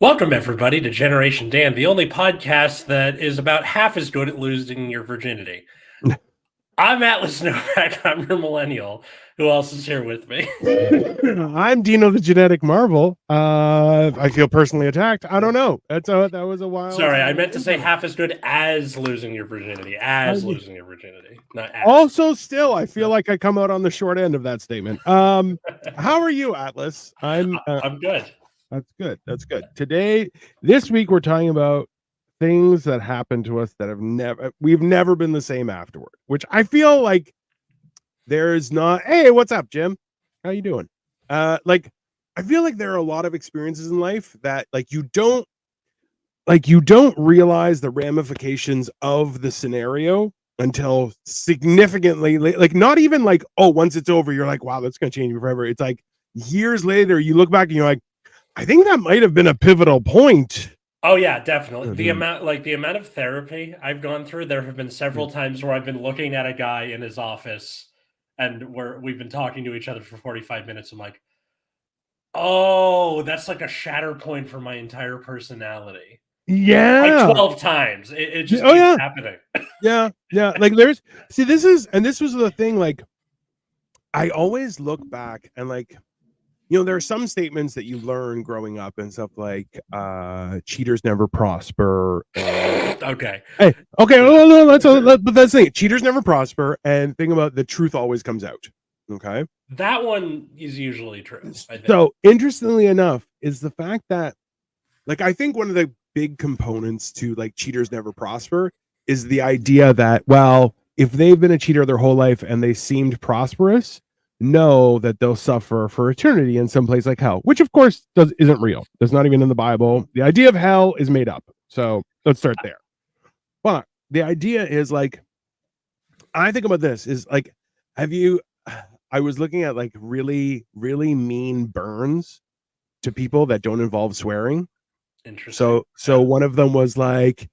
Welcome, everybody, to Generation Dan, the only podcast that is about half as good at losing your virginity. I'm Atlas Novak. I'm your millennial. Who else is here with me? I'm Dino the Genetic Marvel. I feel personally attacked. I don't know. That was a wild. Sorry, I meant to say half as good as losing your virginity. Losing your virginity, not as. Also, still, I feel like I come out on the short end of that statement. How are you, Atlas? I'm good. That's good. That's good. This week, we're talking about things that happened to us that we've never been the same afterward. Which I feel like there's not. Hey, what's up, Jim? How you doing? I feel like there are a lot of experiences in life that you don't realize the ramifications of the scenario until significantly not even once it's over you're like, wow, that's gonna change me forever. It's like years later you look back and you're like, I think that might have been a pivotal point. Oh yeah, definitely. The amount of therapy I've gone through, there have been several times where I've been looking at a guy in his office and we've been talking to each other for 45 minutes. I'm like, oh, that's like a shatter point for my entire personality. Yeah. Like 12 times. It just keeps happening. Yeah. This was the thing, I always look back and there are some statements that you learn growing up and stuff like cheaters never prosper. Okay. Hey, okay, no, but that's the thing. Cheaters never prosper, and think about the truth always comes out. Okay. That one is usually true. I think. So interestingly enough, is the fact that I think one of the big components to cheaters never prosper is the idea that, well, if they've been a cheater their whole life and they seemed prosperous, know that they'll suffer for eternity in some place like hell, which of course isn't real. That's not even in the Bible. The idea of hell is made up. So let's start there. But the idea is I think about this is I was looking at really, really mean burns to people that don't involve swearing. Interesting. So one of them was like,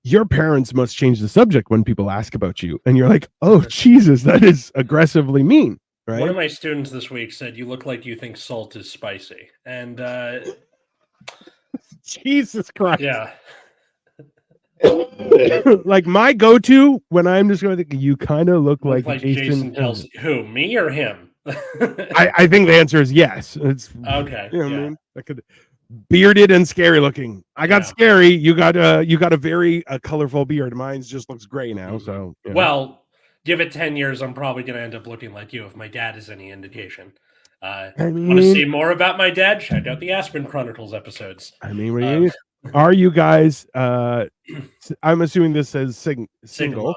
your parents must change the subject when people ask about you. And you're like, oh, Jesus, that is aggressively mean. Right? One of my students this week said, you look like you think salt is spicy. And Jesus Christ. Yeah. My go-to when I'm just going to think, you kind of look like Jason Kelsey. Who, me or him? I think the answer is yes. It's okay. You know what I mean? I could bearded and scary looking. I got scary. You got a very colorful beard. Mine's just looks gray now. So well, give it 10 years, I'm probably going to end up looking like you if my dad is any indication. Want to see more about my dad? Check out the Aspen Chronicles episodes. I mean, are you guys? I'm assuming this says single.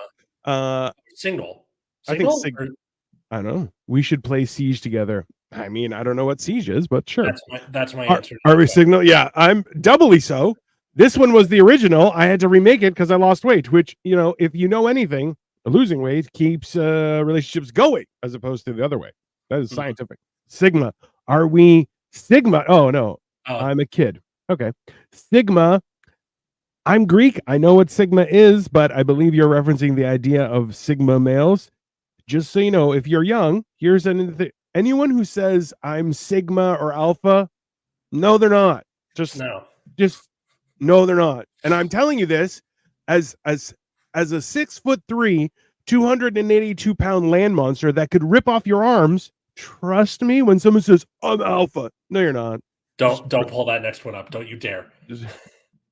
Single. I think I don't know. We should play Siege together. I mean, I don't know what Siege is, but sure. That's my answer. Are we Signal? Yeah, I'm doubly so. This one was the original. I had to remake it because I lost weight, which, if you know anything, losing weight keeps relationships going as opposed to the other way. That is scientific. Sigma. Are we Sigma? Oh, no. I'm a kid. Okay. Sigma. I'm Greek. I know what Sigma is, but I believe you're referencing the idea of Sigma males. Just so you know, if you're young, here's anyone who says I'm Sigma or Alpha, no, they're not. Just no, they're not. And I'm telling you this as a 6'3", 282-pound land monster that could rip off your arms. Trust me when someone says I'm Alpha. No, you're not. Don't pull that next one up. Don't you dare.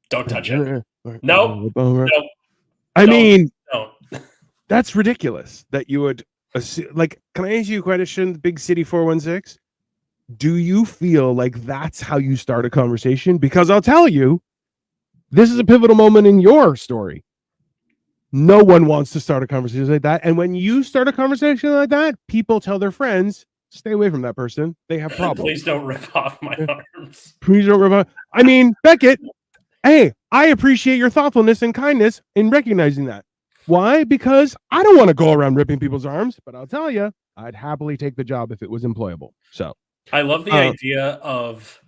Don't touch it. No. I mean, that's ridiculous that you would can I ask you a question, Big City 416? Do you feel like that's how you start a conversation? Because I'll tell you, this is a pivotal moment in your story. No one wants to start a conversation like that. And when you start a conversation like that, people tell their friends, stay away from that person. They have problems. Please don't rip off my arms. Please don't rip off. I mean, Beckett, hey, I appreciate your thoughtfulness and kindness in recognizing that. Why? Because I don't want to go around ripping people's arms, but I'll tell you, I'd happily take the job if it was employable. So I love the idea of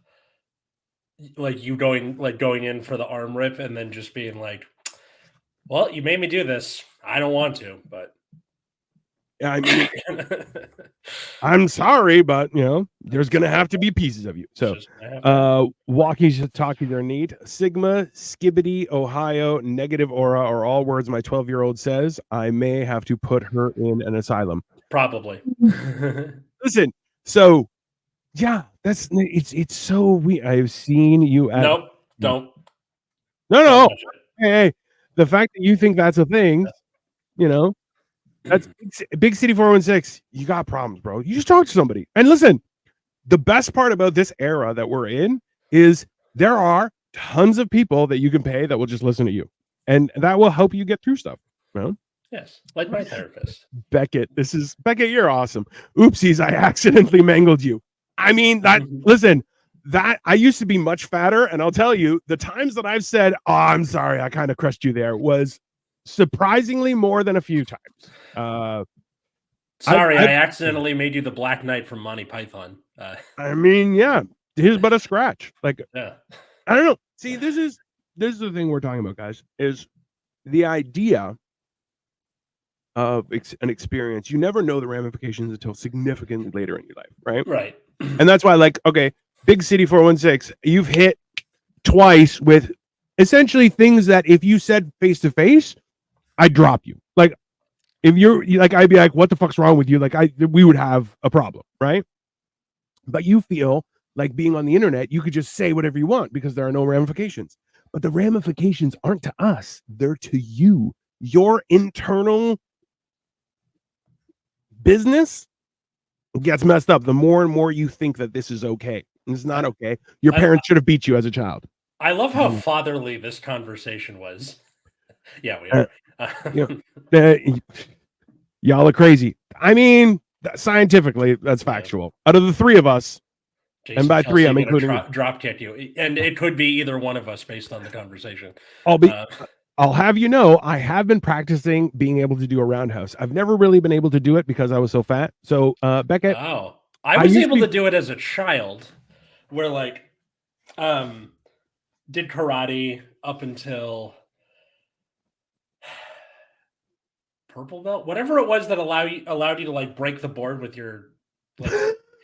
you going in for the arm rip and then just being like, well, you made me do this. I don't want to, but I mean, I'm sorry, but there's gonna have to be pieces of you. So, walkies, talkies are neat. Sigma, Skibbity, Ohio, negative aura are all words my 12-year-old says. I may have to put her in an asylum. Probably. Listen, so yeah, it's so weird. I've seen you at Nope, don't. No. Hey, the fact that you think that's a thing, that's big city 416. You got problems, bro. You just talk to somebody. And listen, the best part about this era that we're in is there are tons of people that you can pay that will just listen to you, and that will help you get through stuff. Yes, like my therapist. Beckett, you're awesome. Oopsies, I accidentally mangled you. I mean, listen, that I used to be much fatter, and I'll tell you, the times that I've said, "Oh, I'm sorry, I kind of crushed you there," was surprisingly more than a few times. Sorry, I accidentally made you the Black Knight from Monty Python. I mean, yeah, here's but a scratch. Like, yeah, I don't know. See, this is the thing we're talking about, guys. Is the idea of an experience. You never know the ramifications until significantly later in your life, right? Right. And that's why, like, okay, big city 416, you've hit twice with essentially things that if you said face to face, I'd drop you. Like, if you're like, I'd be like, what the fuck's wrong with you? Like, we would have a problem, right? But you feel like being on the internet, you could just say whatever you want because there are no ramifications. But the ramifications aren't to us, they're to you. Your internal business gets messed up the more and more you think that this is okay. It's not okay. Your parents should have beat you as a child. I love how fatherly this conversation was. Yeah, we are. Y'all are crazy. I mean, scientifically, that's factual. Out of the three of us, Jason and by Kelsey three, I'm including drop kick you, and it could be either one of us based on the conversation. I'll have you know, I have been practicing being able to do a roundhouse. I've never really been able to do it because I was so fat. So, Beckett, I was able to do it as a child, where like, did karate up until purple belt, whatever it was that allowed you to like break the board with your, like,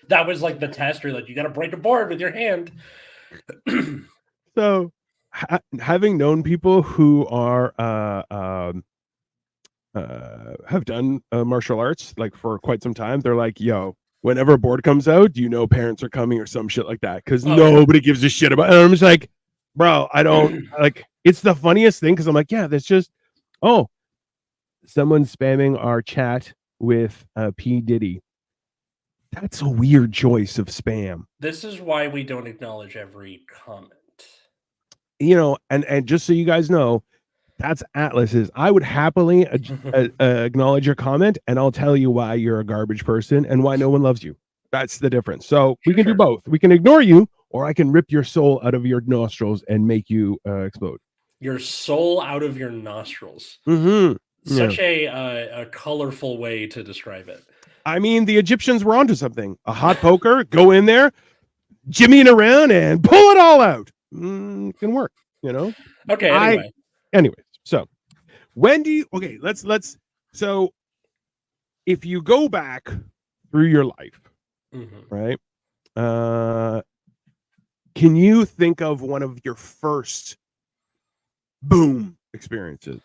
that was like the test. Or like, you got to break a board with your hand. So, having known people who are have done martial arts like for quite some time, they're like, yo, whenever a board comes out, parents are coming or some shit like that because nobody gives a shit about it. And I'm just like, bro, I don't like, it's the funniest thing because I'm like, yeah, that's just, someone's spamming our chat with P. Diddy. That's a weird choice of spam. This is why we don't acknowledge every comment. And just so you guys know, that's Atlas's. I would happily acknowledge your comment, and I'll tell you why you're a garbage person and why no one loves you. That's the difference. So we can do both. We can ignore you, or I can rip your soul out of your nostrils and make you explode. Your soul out of your nostrils. Such a colorful way to describe it. I mean, the Egyptians were onto something. A hot poker, go in there, jimmying around, and pull it all out. Can work, Okay. Anyways, so when do you? Okay, let's. So, if you go back through your life, right? Can you think of one of your first boom experiences?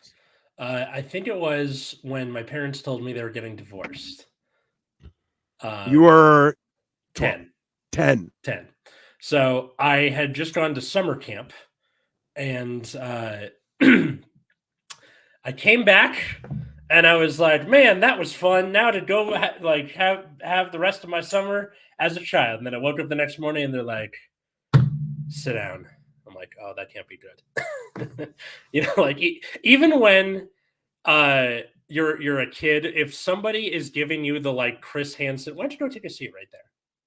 I think it was when my parents told me they were getting divorced. You were 10. 10. So I had just gone to summer camp, and I came back, and I was like, "Man, that was fun." Now to go have the rest of my summer as a child. And then I woke up the next morning, and they're like, "Sit down." I'm like, "Oh, that can't be good." Like even when you're a kid, if somebody is giving you the like Chris Hansen, why don't you go take a seat right there?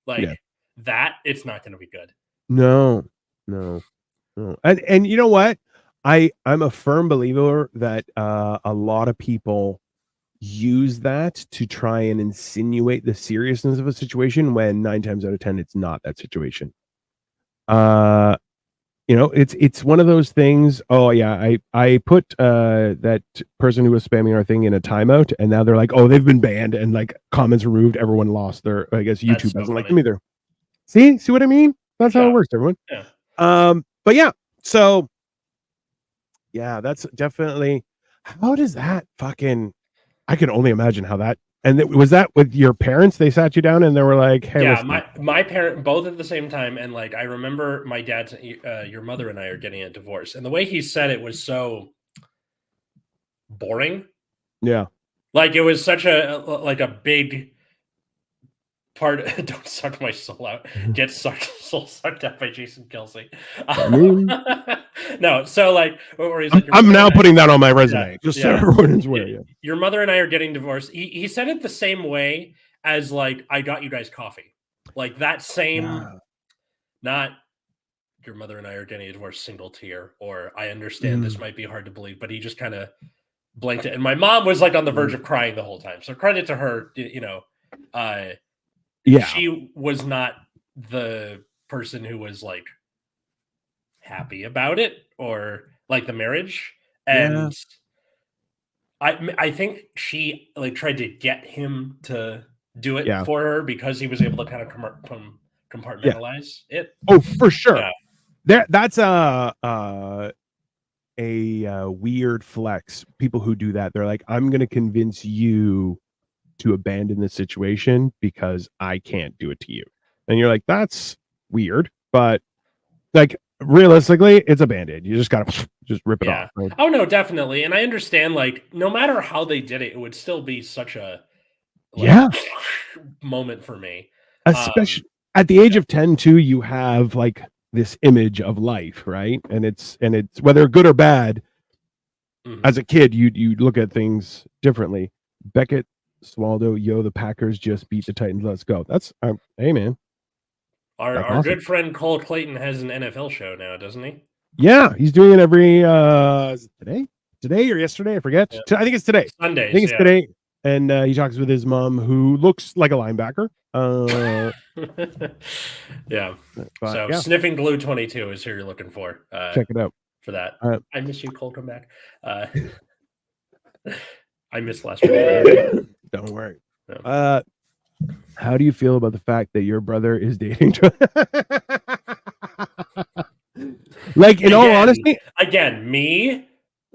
Like that, it's not going to be good. No. And you know what? I'm a firm believer that a lot of people use that to try and insinuate the seriousness of a situation when 9 times out of 10 it's not that situation. it's one of those things. Oh yeah, I put that person who was spamming our thing in a timeout, and now they're like, oh, they've been banned and like comments removed. Everyone lost their. I guess That's YouTube so doesn't like funny. them either. See what I mean? That's how Yeah. it works, everyone. Yeah. But yeah, so yeah, that's definitely. How does that fucking? I can only imagine how that. And was that with your parents? They sat you down and they were like, "Hey, Yeah, listen." my parent both at the same time, and like I remember my dad's your mother and I are getting a divorce, and the way he said it was so boring. Yeah. Like it was such a big part. Don't suck my soul out. Get soul sucked out by Jason Kelsey. I mean, No, so like, or he's I'm now putting putting that on my resume, just so everyone is aware. Yeah. Your mother and I are getting divorced. He said it the same way as like I got you guys coffee, like that same. Yeah. Not your mother and I are getting a divorce single tier, or I understand this Mm. might be hard to believe, but he just kind of blanked it. And my mom was like on the verge of crying the whole time. So credit to her, Yeah. she was not the person who was like happy about it or like the marriage. And I think she like tried to get him to do it for her because he was able to kind of compartmentalize it. Oh, for sure. Yeah. That's a weird flex. People who do that, they're like, I'm going to convince you to abandon the situation because I can't do it to you. And you're like, that's weird, but like realistically, it's a band-aid. You just gotta just rip it off. Right? Oh no, definitely. And I understand, like, no matter how they did it, it would still be such a moment for me. Especially at the age of 10 too, you have like this image of life, right? And it's whether good or bad. As a kid, you look at things differently. Beckett, Swaldo, the Packers just beat the Titans. Let's go. That's hey man. Our good friend Cole Clayton has an NFL show now, doesn't he? Yeah, he's doing it every is it today or yesterday. I forget. I think it's today. Sundays. I think it's today. And he talks with his mom, who looks like a linebacker. Yeah. But, so Sniffing Glue 22 is who you're looking for. Check it out for that. I miss you, Cole. Come back. I missed last week. Don't worry. No. How do you feel about the fact that your brother is dating? Like, in all honesty, again, me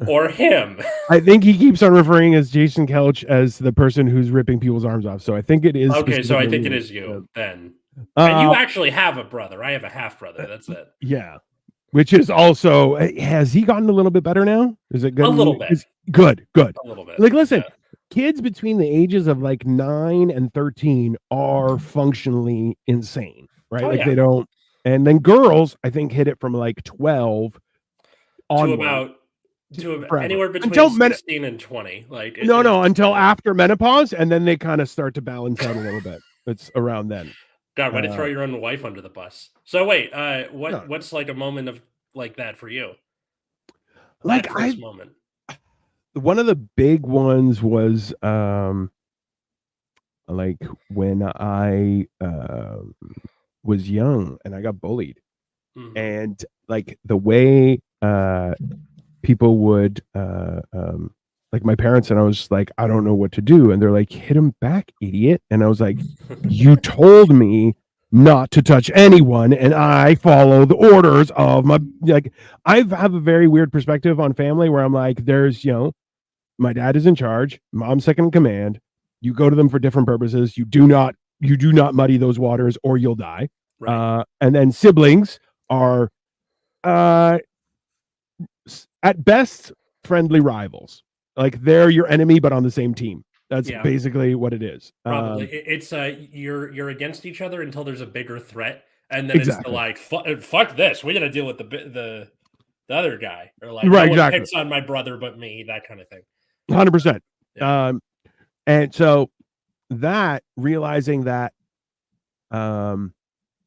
or him. I think he keeps on referring as Jason Kelch as the person who's ripping people's arms off. So I think it is. Okay, so I think it is you then. And you actually have a brother. I have a half brother. That's it. Yeah. Which is also, has he gotten a little bit better now? Is it good? A little bit. Good. A little bit. Like, listen, kids between the ages of like 9 and 13 are functionally insane, right? Like they don't. And then girls, I think, hit it from like 12 onward. To anywhere between 16 and 20. Like until after menopause, and then they kind of start to balance out a little bit. It's around then. God, way to throw your own wife under the bus. So wait, what's like a moment of like that for you? Like moment. One of the big ones was like when I was young and I got bullied. Mm-hmm. And like the way people would like my parents, and I was like, I don't know what to do. And they're like, hit him back, idiot. And I was like, you told me not to touch anyone, and I follow the orders of my, like, I have a very weird perspective on family where I'm like, there's, my dad is in charge, mom's second in command. You go to them for different purposes. You do not muddy those waters or you'll die. Right. And then siblings are at best friendly rivals. Like they're your enemy, but on the same team. That's basically what it is. Probably it's you're against each other until there's a bigger threat, and then it's the like fuck this. We're gonna deal with the other guy, or like no one picks on my brother but me, that kind of thing. 100%. And so that realizing that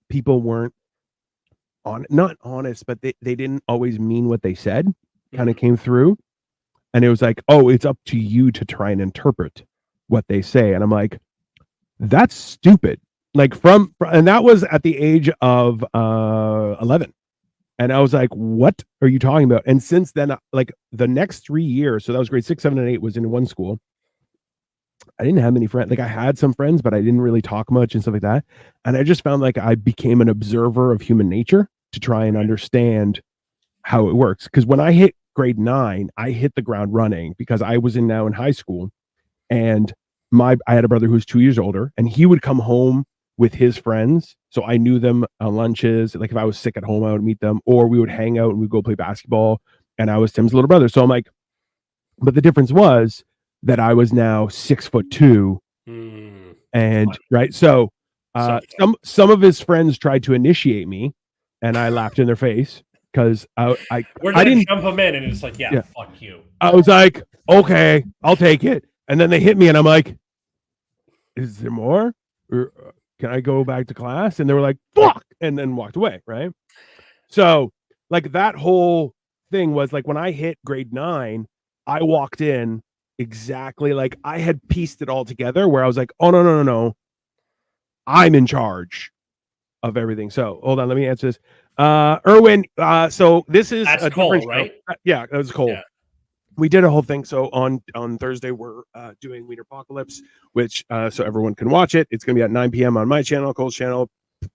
people weren't not honest, but they didn't always mean what they said, kind of came through. And it was like, oh, it's up to you to try and interpret what they say. And I'm like, that's stupid. Like and that was at the age of 11. And I was like, what are you talking about? And since then, like the next 3 years, so that was grade 6, 7, and 8 was in one school. I didn't have many friends. Like I had some friends, but I didn't really talk much and stuff like that. And I just found like I became an observer of human nature to try and understand how it works. Because when I hit grade 9, I hit the ground running because I was now in high school, and I had a brother who was 2 years older, and he would come home with his friends. So I knew them on lunches. Like if I was sick at home, I would meet them, or we would hang out and we'd go play basketball. And I was Tim's little brother. So I'm like, but the difference was that I was now 6'2", and right. So some of his friends tried to initiate me, and I laughed in their face because I didn't jump him in, and it's like, yeah, fuck you. I was like, okay, I'll take it. And then they hit me, and I'm like, is there more? Or can I go back to class? And they were like, fuck, and then walked away. Right. So like that whole thing was like when I hit grade 9, I walked in exactly like I had pieced it all together where I was like, oh, no. I'm in charge of everything. So hold on, let me answer this. Erwin, so this is that's a Cole, different right? Yeah, that was Cole. Yeah. We did a whole thing. So on Thursday, we're doing Wiener Apocalypse, which so everyone can watch it. It's going to be at 9 p.m. on my channel, Cole's channel,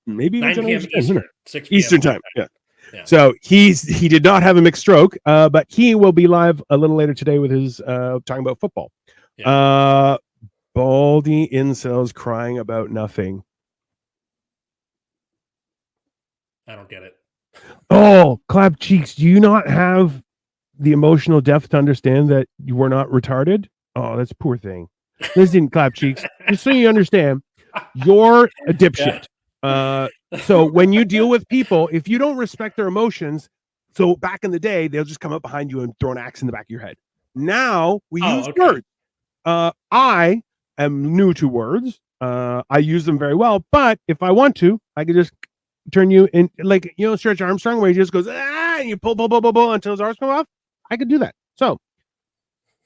maybe 9 p.m. Eastern, 6 p.m. Eastern time. Yeah. So he did not have a mixed stroke, but he will be live a little later today with his talking about football. Yeah. Baldy incels crying about nothing. I don't get it. Oh, clap cheeks. Do you not have the emotional depth to understand that you were not retarded? Oh, that's a poor thing. Listen, clap cheeks, just so you understand, you're a dipshit. So when you deal with people, if you don't respect their emotions, so back in the day, they'll just come up behind you and throw an axe in the back of your head. Now we use words. I am new to words. I use them very well, but if I want to, I could just turn you in, like, you know, Stretch Armstrong, where he just goes, and you pull until his arms come off. I could do that. So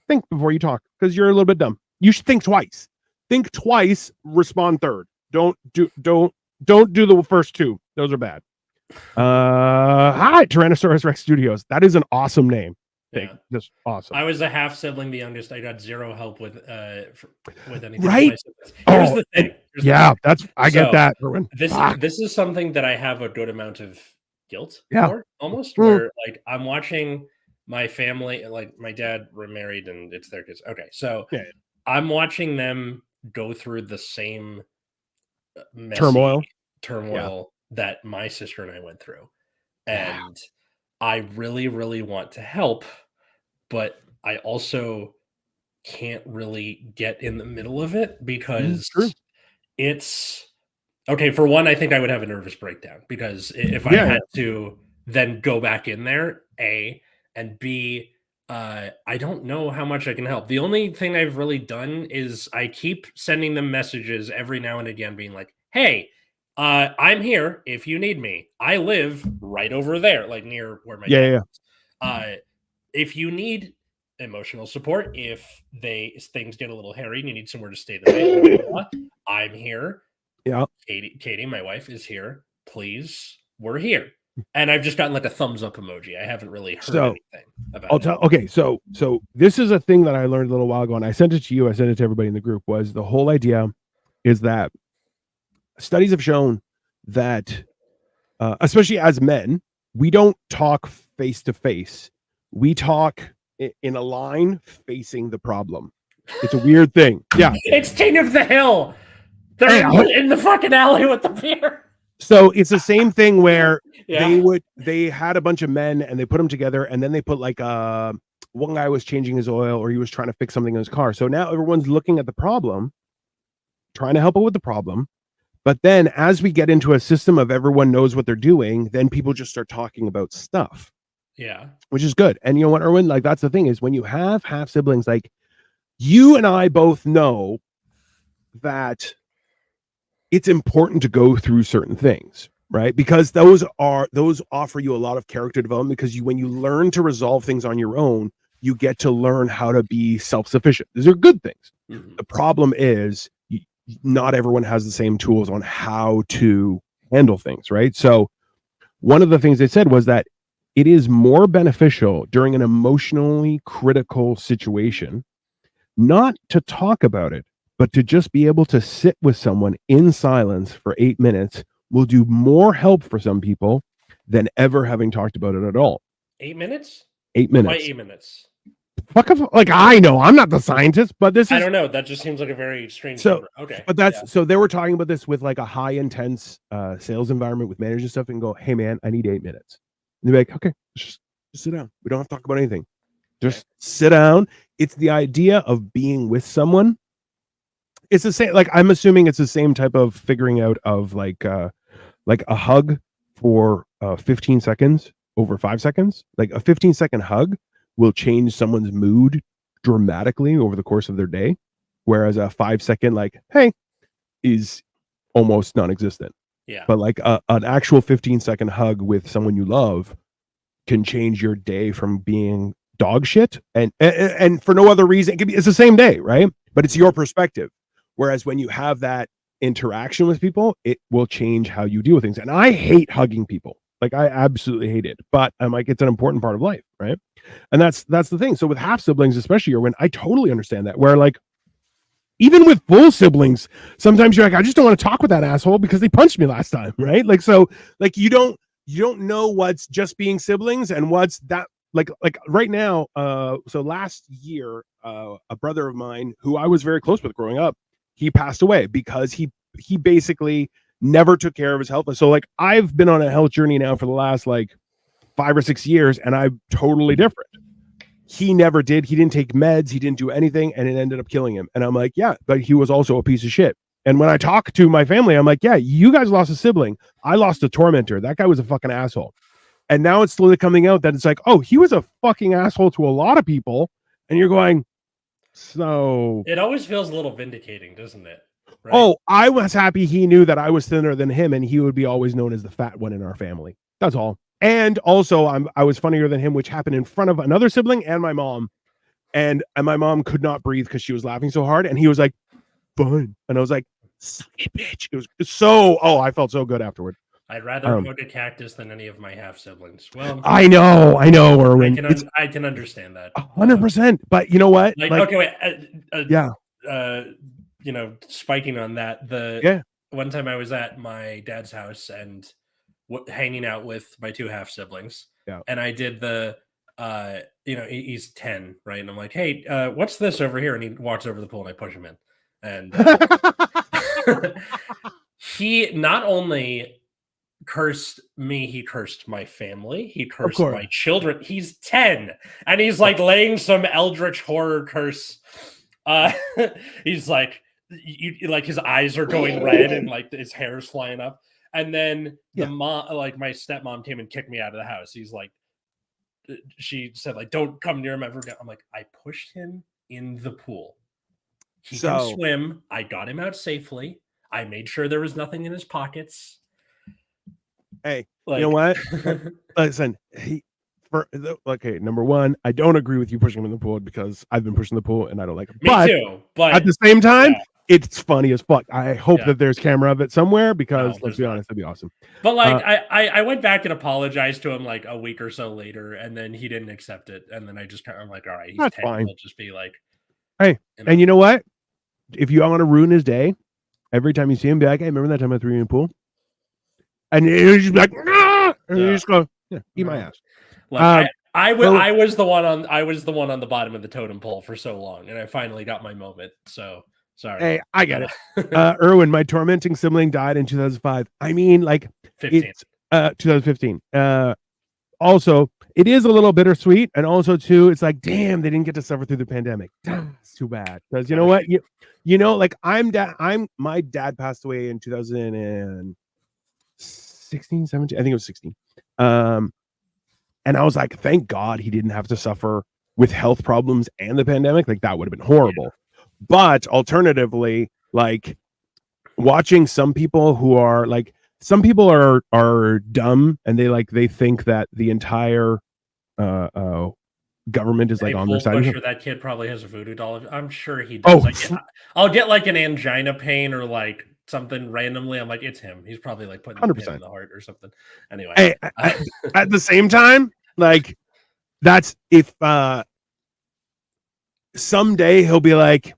think before you talk, because you're a little bit dumb. You should think twice. Think twice, respond third. Don't do the first two. Those are bad. Hi, Tyrannosaurus Rex Studios. That is an awesome name. Yeah. Just awesome. I was a half sibling, the youngest. I got zero help with anything. Right? Here's the thing. I get that. This is something that I have a good amount of guilt for, almost. Where like I'm watching my family, like my dad remarried, and it's their kids. Okay, so I'm watching them go through the same messy turmoil that my sister and I went through, and I really, really want to help, but I also can't really get in the middle of it because it's okay. For one, I think I would have a nervous breakdown because if I had to then go back in there, A, and B, I don't know how much I can help. The only thing I've really done is I keep sending them messages every now and again being like, hey, I'm here if you need me. I live right over there, like near where my dad is. If you need emotional support, if things get a little hairy and you need somewhere to stay the night, I'm here. Yeah. Katie, my wife, is here. Please, we're here. And I've just gotten like a thumbs up emoji. I haven't really heard anything about it. Okay, so this is a thing that I learned a little while ago, and I sent it to you. I sent it to everybody in the group. Was the whole idea is that studies have shown that, especially as men, we don't talk face to face. We talk in a line facing the problem. It's a weird thing. Yeah, it's King of the Hill. They're in the fucking alley with the beer. So it's the same thing where they had a bunch of men and they put them together, and then they put like one guy was changing his oil or he was trying to fix something in his car. So now everyone's looking at the problem, trying to help out with the problem. But then as we get into a system of everyone knows what they're doing, then people just start talking about stuff. Yeah. Which is good. And you know what, Erwin? Like that's the thing is when you have half siblings, like you and I both know that it's important to go through certain things, right? Because those offer you a lot of character development, because when you learn to resolve things on your own, you get to learn how to be self-sufficient. These are good things. Mm-hmm. The problem is not everyone has the same tools on how to handle things, right? So one of the things they said was that it is more beneficial during an emotionally critical situation not to talk about it, but to just be able to sit with someone in silence for 8 minutes will do more help for some people than ever having talked about it at all. 8 minutes? 8 Why minutes. 8 minutes? Fuck if, like, I know I'm not the scientist, but this is I don't know. That just seems like a very strange So- number. Okay. but that's so they were talking about this with like a high intense sales environment with managers and stuff and go, hey man, I need 8 minutes. And they're like, okay, just sit down. We don't have to talk about anything. Just sit down. It's the idea of being with someone. It's the same, like I'm assuming it's the same type of figuring out of like a hug for 15 seconds over 5 seconds. Like a 15-second hug will change someone's mood dramatically over the course of their day, whereas a 5-second like hey is almost non-existent. Yeah. But like an actual 15-second hug with someone you love can change your day from being dog shit and for no other reason. It's the same day, right? But it's your perspective. Whereas when you have that interaction with people, it will change how you deal with things. And I hate hugging people. Like I absolutely hate it. But I'm like, it's an important part of life, right? And that's the thing. So with half siblings, especially, or when I totally understand that, where like even with full siblings, sometimes you're like, I just don't want to talk with that asshole because they punched me last time, right? Like so, like you don't know what's just being siblings and what's that like right now. So last year, a brother of mine who I was very close with growing up, he passed away because he basically never took care of his health. So like I've been on a health journey now for the last like 5 or 6 years, and I'm totally different. He never did. He didn't take meds. He didn't do anything, and it ended up killing him. And I'm like, yeah, but he was also a piece of shit. And when I talk to my family, I'm like, yeah, you guys lost a sibling. I lost a tormentor. That guy was a fucking asshole. And now it's slowly coming out that it's like, oh, he was a fucking asshole to a lot of people. And you're going, so. It always feels a little vindicating, doesn't it? Right? Oh, I was happy he knew that I was thinner than him, and he would be always known as the fat one in our family. That's all. And also, I was funnier than him, which happened in front of another sibling and my mom. And my mom could not breathe because she was laughing so hard. And he was like, fine. And I was like, suck it, bitch. It was so, I felt so good afterward. I'd rather hug a cactus than any of my half siblings. Well, I know, Erwin. I can understand that 100%. But you know what? Like okay, wait. Yeah. You know, spiking on that. One time I was at my dad's house and hanging out with my 2 half siblings. Yeah. And I did the, you know, he's 10, right? And I'm like, hey, what's this over here? And he walks over the pool and I push him in. And he not only cursed me, he cursed my family, he cursed my children. He's 10 and he's like laying some eldritch horror curse. He's like, like his eyes are going red and like his hair's flying up. And then the mom, like my stepmom, came and kicked me out of the house. He's like, she said, like, don't come near him ever again. I'm like, I pushed him in the pool. He can swim. I got him out safely. I made sure there was nothing in his pockets. Hey, like, you know what? Listen, okay, number one, I don't agree with you pushing him in the pool because I've been pushing the pool and I don't like it. Me too. But at the same time, it's funny as fuck. I hope that there's camera of it somewhere because let's be honest, that'd be awesome. But like I went back and apologized to him like a week or so later, and then he didn't accept it. And then I just kind of like, all right, he's 10. Fine. I'll just be like, hey, and you know what? If you want to ruin his day, every time you see him, be like, hey, remember that time I threw you in the pool? And you just be like, nah! And you just go, eat my ass. Like, I was the one on the bottom of the totem pole for so long, and I finally got my moment. So sorry. Hey, I get it. Erwin, my tormenting sibling died in 2005. I mean, like 2015. Also, it is a little bittersweet, and also too, it's like, damn, they didn't get to suffer through the pandemic. It's too bad because you know what, you know, like my dad passed away in 2016, 17. I think it was 16. And I was like, thank God he didn't have to suffer with health problems and the pandemic. Like that would have been horrible. Yeah. But alternatively, like watching some people who are like, some people are dumb and they think that the entire government is like on their side. I'm sure that kid probably has a voodoo doll. I'm sure he does. I'll get like an angina pain or like something randomly. I'm like, it's him. He's probably like putting 100% in the heart or something. Anyway, at the same time, Like, that's if someday he'll be like,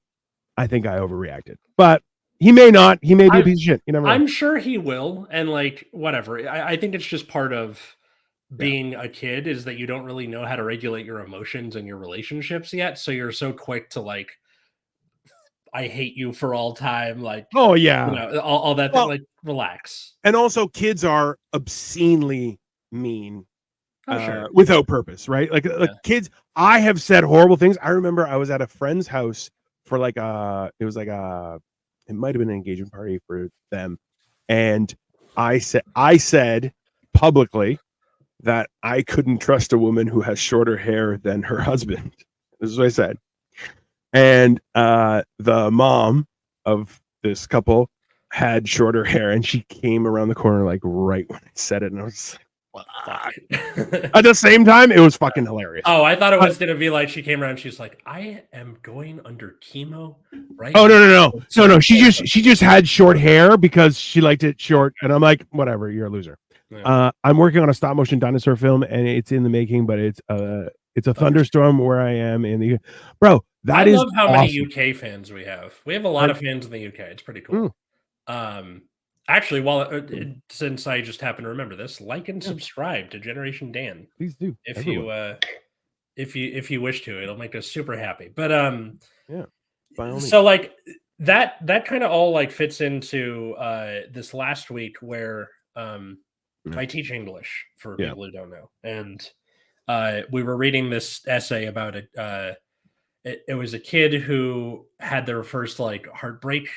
I think I overreacted, but he may not. He may be a piece of shit. You never know. I'm sure he will, and like whatever. I think it's just part of being a kid is that you don't really know how to regulate your emotions and your relationships yet. So you're so quick to like, I hate you for all time. Like, Oh yeah, you know, all that. Well, like, relax. and also kids are obscenely mean Oh, sure. without purpose, right? Like kids. I have said horrible things. I remember I was at a friend's house for like it was like it might have been an engagement party for them, and I said publicly that I couldn't trust a woman who has shorter hair than her husband. This is what I said. And the mom of this couple had shorter hair, and she came around the corner like right when I said it, and I was like, at the same time, it was fucking hilarious. Oh, I thought it was gonna be like she came around. She's like, "I am going under chemo, right?" Oh no. She just had short hair because she liked it short, and I'm like, whatever, you're a loser. Yeah. I'm working on a stop motion dinosaur film, and it's in the making, but it's a thunderstorm where I am in the bro. I love how many UK fans we have. We have a lot of fans in the UK. It's pretty cool. Actually, since I just happen to remember this, like and subscribe to Generation Dan. Please do. If you wish to, it'll make us super happy. But so like that kind of all like fits into this last week where I teach English for people who don't know, and we were reading this essay about it. It was a kid who had their first like heartbreak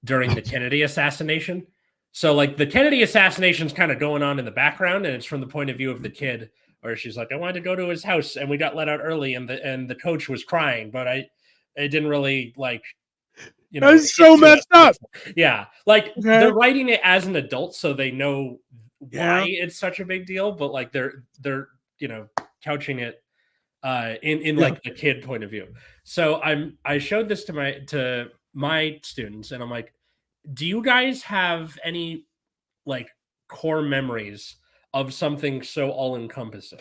during the Kennedy assassination. So like the Kennedy assassination's kind of going on in the background, and it's from the point of view of the kid, where she's like, I wanted to go to his house and we got let out early, and the coach was crying, but it didn't really like, you know, that's so messed up. Yeah. Like they're writing it as an adult, so they know why it's such a big deal, but like they're you know, couching it in like the kid point of view. So I showed this to my students, and I'm like, do you guys have any like core memories of something so all encompassing,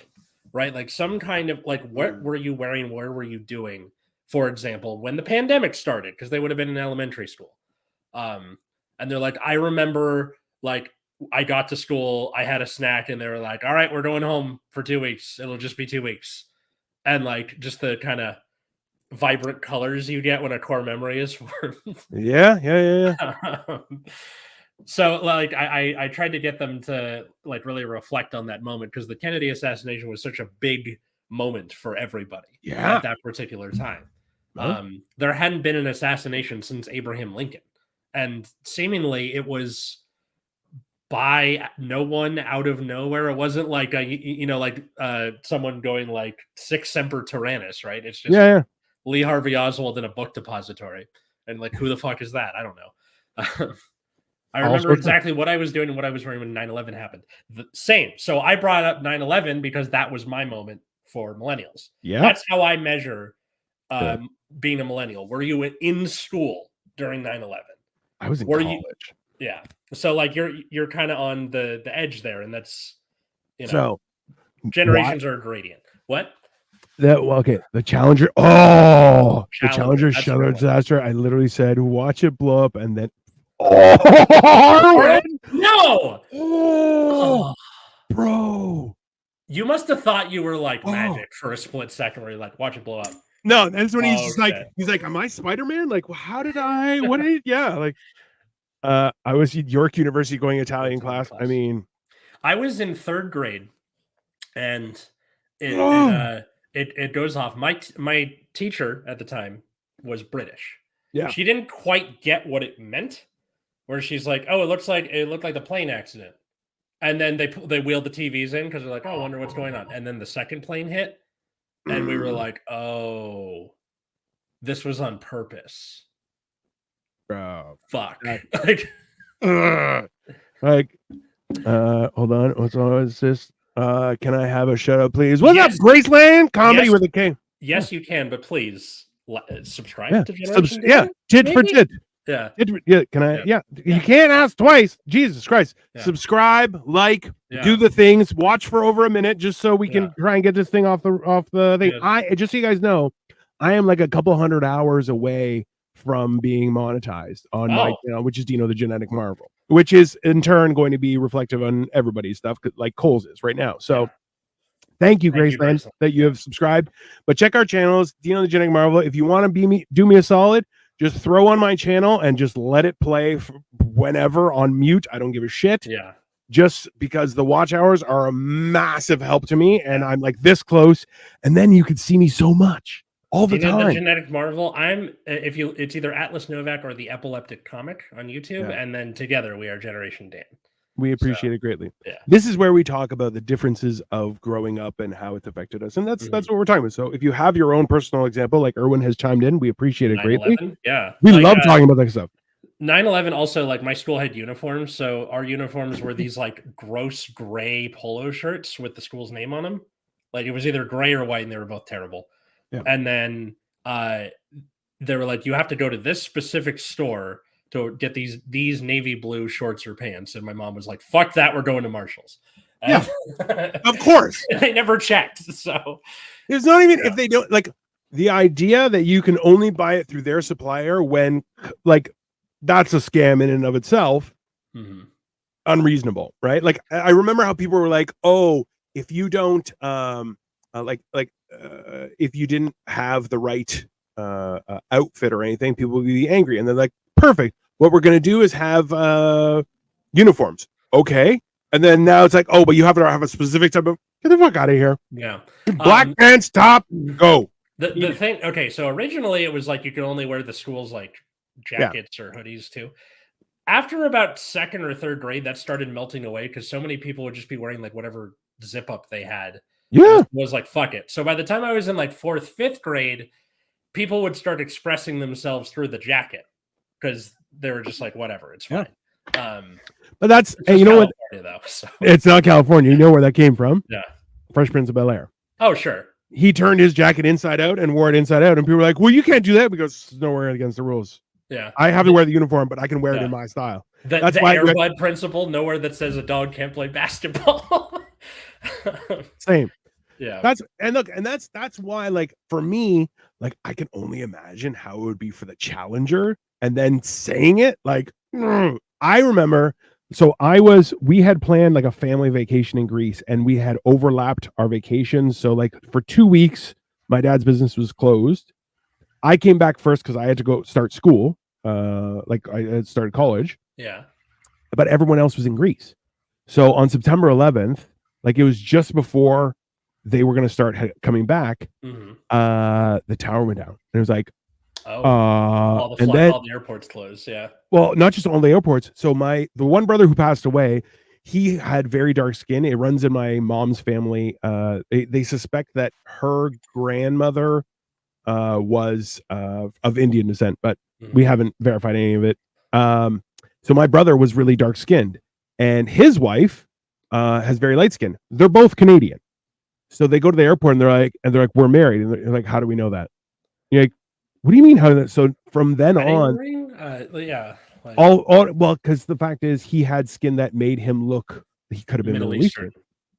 right? Like some kind of like, what were you wearing? Where were you doing? For example, when the pandemic started, because they would have been in elementary school. And they're like, I remember like I got to school, I had a snack, and they were like, all right, we're going home for 2 weeks. It'll just be 2 weeks. And like just the kind of vibrant colors you get when a core memory is formed. Yeah. So like I tried to get them to like really reflect on that moment, because the Kennedy assassination was such a big moment for everybody at that particular time. There hadn't been an assassination since Abraham Lincoln, and seemingly it was by no one out of nowhere. It wasn't like someone going like Sic Semper Tyrannis, right? It's just Lee Harvey Oswald in a book depository, and like, who the fuck is that? I don't know. I remember exactly what I was doing and what I was wearing when 9/11 happened. Same. So I brought up 9/11 because that was my moment for millennials. Yeah, that's how I measure being a millennial. Were you in school during 9/11? I was in college. Yeah. So like you're kind of on the edge there, and that's, you know, so generations are a gradient. What? The Challenger. Oh, the Challenger Shuttle disaster. I literally said, watch it blow up, and then no. Oh, bro. You must have thought you were like magic for a split second, where you're like, watch it blow up. No, that's when he's just like, am I Spider-Man? Like, how did I? What did? Like. I was at York University going Italian class. I mean, I was in 3rd grade, and it goes off. My teacher at the time was British. Yeah, she didn't quite get what it meant. Where she's like, "Oh, it looked like the plane accident," and then they wheeled the TVs in because they're like, "Oh, I wonder what's going on." And then the second plane hit, and we were like, "Oh, this was on purpose." Bro, fuck. Hold on. What's this? Can I have a shout out, please? What's up, Graceland? Comedy with a K. Yes, you can, but please subscribe to Generation Dan. Tit for tit. Yeah. Yeah, can I? Yeah. You can't ask twice. Jesus Christ. Yeah. Subscribe, like, Yeah. do the things, watch for over a minute just so we can try and get this thing off the thing. Yeah. I just so you guys know, I am like a couple hundred hours away from being monetized on my channel, which is Dino the Genetic Marvel, which is in turn going to be reflective on everybody's stuff, like Cole's is right now. So thank you, Graceland, that you have subscribed. But check our channels, Dino the Genetic Marvel. If you want to do me a solid, just throw on my channel and just let it play whenever on mute. I don't give a shit. Yeah. Just because the watch hours are a massive help to me, and I'm like this close, and then you could see me so much all the time. The Genetic Marvel. It's either Atlas Novak or the Epileptic Comic on YouTube, and then together we are Generation Dan. We appreciate it greatly. Yeah. This is where we talk about the differences of growing up and how it's affected us. And that's what we're talking about. So if you have your own personal example, like Erwin has chimed in, we appreciate it greatly. Yeah. We love talking about that stuff. 9/11 also, like, my school had uniforms. So our uniforms were these like gross gray polo shirts with the school's name on them. Like it was either gray or white and they were both terrible. Yeah. And then they were like, you have to go to this specific store to get these navy blue shorts or pants. And my mom was like, fuck that, we're going to Marshall's. Yeah, of course. They never checked. So it's not even if they don't, like, the idea that you can only buy it through their supplier when, like, that's a scam in and of itself. Unreasonable, right? Like, I remember how people were like, oh, if you don't if you didn't have the right outfit or anything, people would be angry. And they're like, perfect, what we're going to do is have uniforms. Okay. And then now it's like, oh, but you have to have a specific type of, get the fuck out of here. Yeah. Black pants, top, go. The thing, okay, so originally it was like you could only wear the school's like jackets or hoodies too. After about second or third grade, that started melting away because so many people would just be wearing like whatever zip up they had. Yeah. It was like, fuck it. So by the time I was in like fourth, fifth grade, people would start expressing themselves through the jacket because they were just like, whatever, it's fine. But that's, and you know what? Though, so. It's not California. You know where that came from? Yeah. Fresh Prince of Bel-Air. Oh, sure. He turned his jacket inside out and wore it inside out. And people were like, well, you can't do that because it's nowhere against the rules. Yeah. I have to wear the uniform, but I can wear it in my style. That's the Air Bud principle. Nowhere that says a dog can't play basketball. Same. Yeah. That's why, like, for me, like, I can only imagine how it would be for the challenger, and then saying it, like, I remember, so we had planned like a family vacation in Greece, and we had overlapped our vacations. So like for 2 weeks, my dad's business was closed. I came back first because I had to go start school. Like I had started college. Yeah. But everyone else was in Greece. So on September 11th, like it was just before they were going to start coming back, the tower went down. And it was like, all the airports closed. Yeah. Well, not just all the airports. So the one brother who passed away, he had very dark skin. It runs in my mom's family. They suspect that her grandmother was of Indian descent, but we haven't verified any of it. So my brother was really dark skinned, and his wife has very light skin. They're both Canadian. So they go to the airport and they're like, we're married. And they're like, how do we know that? You're like, what do you mean? How? So from then on, yeah. Well, because the fact is, he had skin that made him look. He could have been Middle Eastern.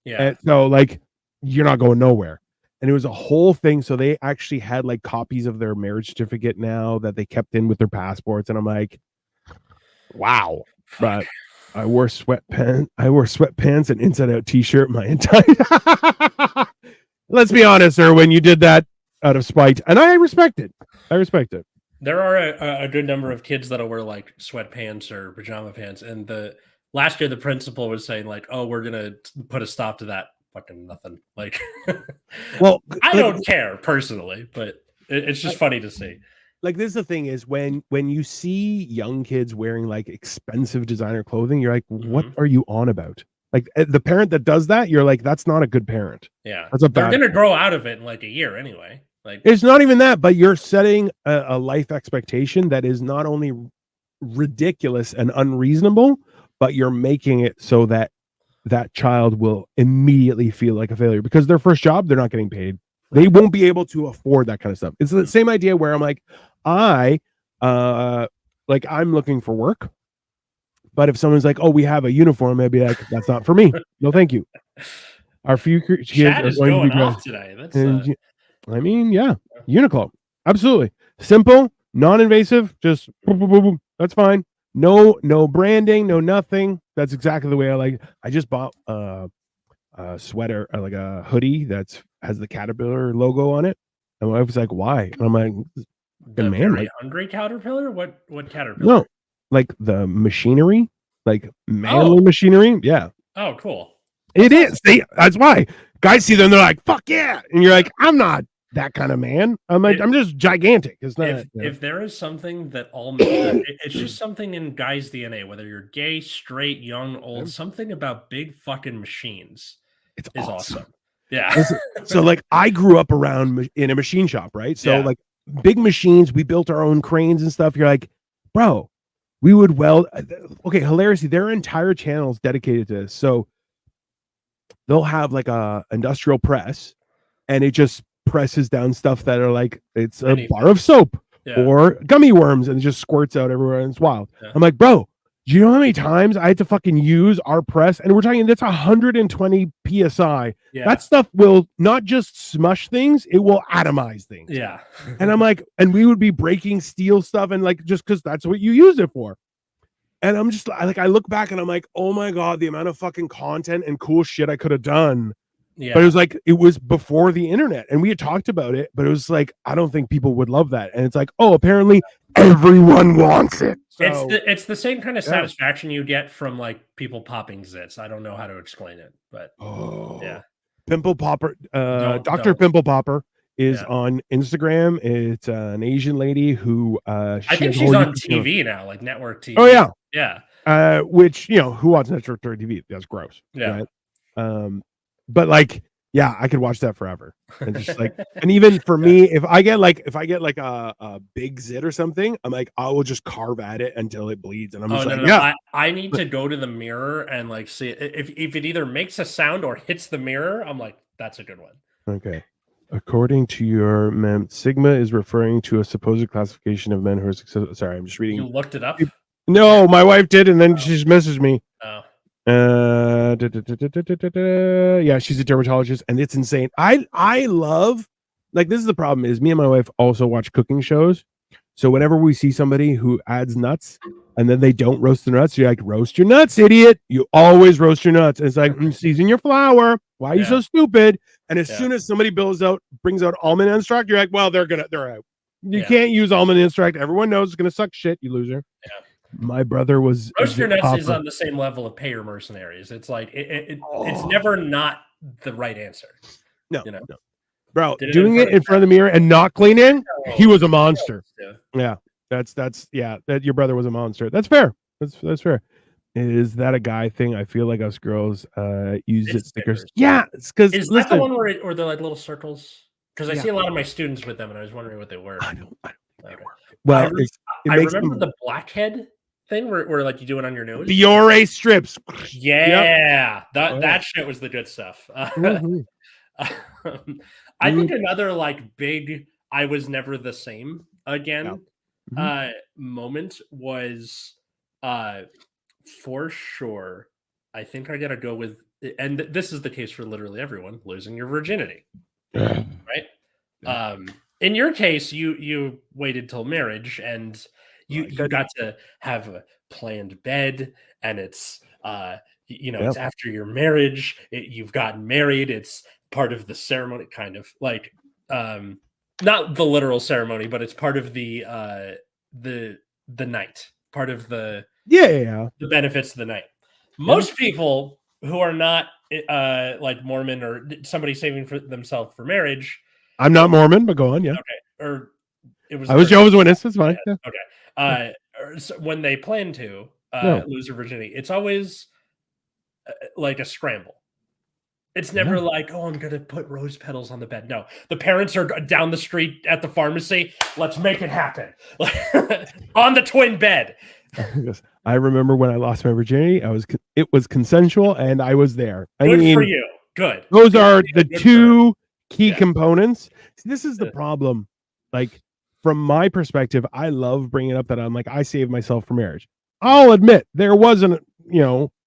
Yeah. And so like, you're not going nowhere. And it was a whole thing. So they actually had like copies of their marriage certificate now that they kept in with their passports. And I'm like, wow. But I wore sweatpants and inside out t-shirt my entire. Let's be honest, Erwin, you did that out of spite, and I respect it. There are a good number of kids that'll wear like sweatpants or pajama pants, and last year the principal was saying like, "Oh, we're gonna put a stop to that." Fucking nothing. Like, well, I don't care personally, but it's just funny to see. Like, this is the thing is when you see young kids wearing like expensive designer clothing, you're like, what are you on about? Like, the parent that does that, you're like, that's not a good parent. Yeah, they're gonna grow out of it in like a year anyway. Like, it's not even that, but you're setting a life expectation that is not only ridiculous and unreasonable, but you're making it so that that child will immediately feel like a failure because their first job, they're not getting paid. They won't be able to afford that kind of stuff. It's the same idea where I'm like, like I'm looking for work. But if someone's like, "Oh, we have a uniform," I'd be like, "That's not for me. No, thank you. Our future kids Chat are is going to be going off dressed." today. That's And I mean, yeah, Uniqlo, absolutely simple, non-invasive. Just boom, boom, boom, boom. That's fine. No branding, no nothing. That's exactly the way I like it. I just bought a sweater, like a hoodie that's has the Caterpillar logo on it. And my wife was like, "Why?" And I'm like, the "Man, very like, hungry caterpillar. What caterpillar? no, like the machinery, like manly machinery. Yeah, Oh, cool. it is. See, that's why guys see them. They're like, "Fuck yeah!" And you're like, "I'm not that kind of man. I'm like, I'm just gigantic." It's not. If there is something that it's just something in guys' DNA, whether you're gay, straight, young, old, something about big fucking machines It's is awesome. Yeah. So like I grew up around in a machine shop, right? So Yeah. like big machines, we built our own cranes and stuff. You're like, bro, we would weld. Okay, hilariously, there are entire channels dedicated to this. So they'll have like a industrial press, and it just presses down stuff that are like it's a bar of soap or gummy worms, and it just squirts out everywhere, and it's wild. Yeah. I'm like, bro, do you know how many times I had to fucking use our press? And we're talking that's 120 psi. Yeah. That stuff will not just smush things, it will atomize things. Yeah. And I'm like, and we would be breaking steel stuff, and like just because that's what you use it for. And I'm just like, I look back and I'm like, oh my God, the amount of fucking content and cool shit I could have done. Yeah. But it was like, it was before the internet and we had talked about it, but it was like, I don't think people would love that. And it's like, oh, apparently everyone wants it. So, it's the same kind of satisfaction you get from like people popping zits. I don't know how to explain it, but yeah. Pimple Popper, Dr. Pimple Popper is on Instagram. It's an Asian lady who I think she's on TV now, like network TV. Oh yeah. Yeah. Which, you know, who watches network TV? That's gross. Yeah. Right? But like, yeah, I could watch that forever. And just like, and even for me, if I get like a big zit or something, I'm like, I will just carve at it until it bleeds. And I'm just yeah. I need to go to the mirror and like see if it either makes a sound or hits the mirror. I'm like, that's a good one. Okay. According to your mem, Sigma is referring to a supposed classification of men who are successful. Sorry, I'm just reading. You looked it up? No, my wife did, and then she just messaged me. Oh. Yeah, she's a dermatologist, and it's insane. I love, like, this is the problem is me and my wife also watch cooking shows. So whenever we see somebody who adds nuts and then they don't roast the nuts, you're like, roast your nuts, idiot. You always roast your nuts. And it's like, season your flour. Why are you so stupid? And as soon as somebody brings out almond extract, you're like, well, they're out. You can't use almond extract. Everyone knows it's gonna suck shit, you loser. Yeah. My brother was roast your nuts is on the same level of pay your mercenaries. It's like it's never not the right answer. No, you know? No. Bro, doing it in front of the mirror and not cleaning, he was a monster. Yeah. That's that your brother was a monster. That's fair. That's fair. Is that a guy thing? I feel like us girls use it stickers. Yeah, it's because is that the one where they're like little circles? Because I see a lot of my students with them, and I was wondering what they were. I don't think they work. Well, I remember the blackhead thing where like you do it on your nose. Biore strips. Yeah, that shit was the good stuff. I think another like big I was never the same again moment was for sure. I think I gotta go with, and this is the case for literally everyone, losing your virginity. Right? In your case, you waited till marriage and you got to have a planned bed, and it's it's after your marriage, you've gotten married, it's part of the ceremony, kind of like not the literal ceremony, but it's part of the night, part of the the benefits of the night. Most people who are not like Mormon or somebody saving for themselves for marriage. I'm not Mormon, but go on. Yeah. Okay. Or it was. I was Jehovah's Witness. That's fine. Yeah. Okay. So when they plan to lose their virginity, it's always like a scramble. It's never like, oh, I'm going to put rose petals on the bed. No, the parents are down the street at the pharmacy. Let's make it happen on the twin bed. I remember when I lost my virginity. It was consensual, and I was there. Good for you. Good. Those are the two key components. See, this is the problem. Like, from my perspective, I love bringing up that I'm like, I saved myself for marriage. I'll admit there wasn't,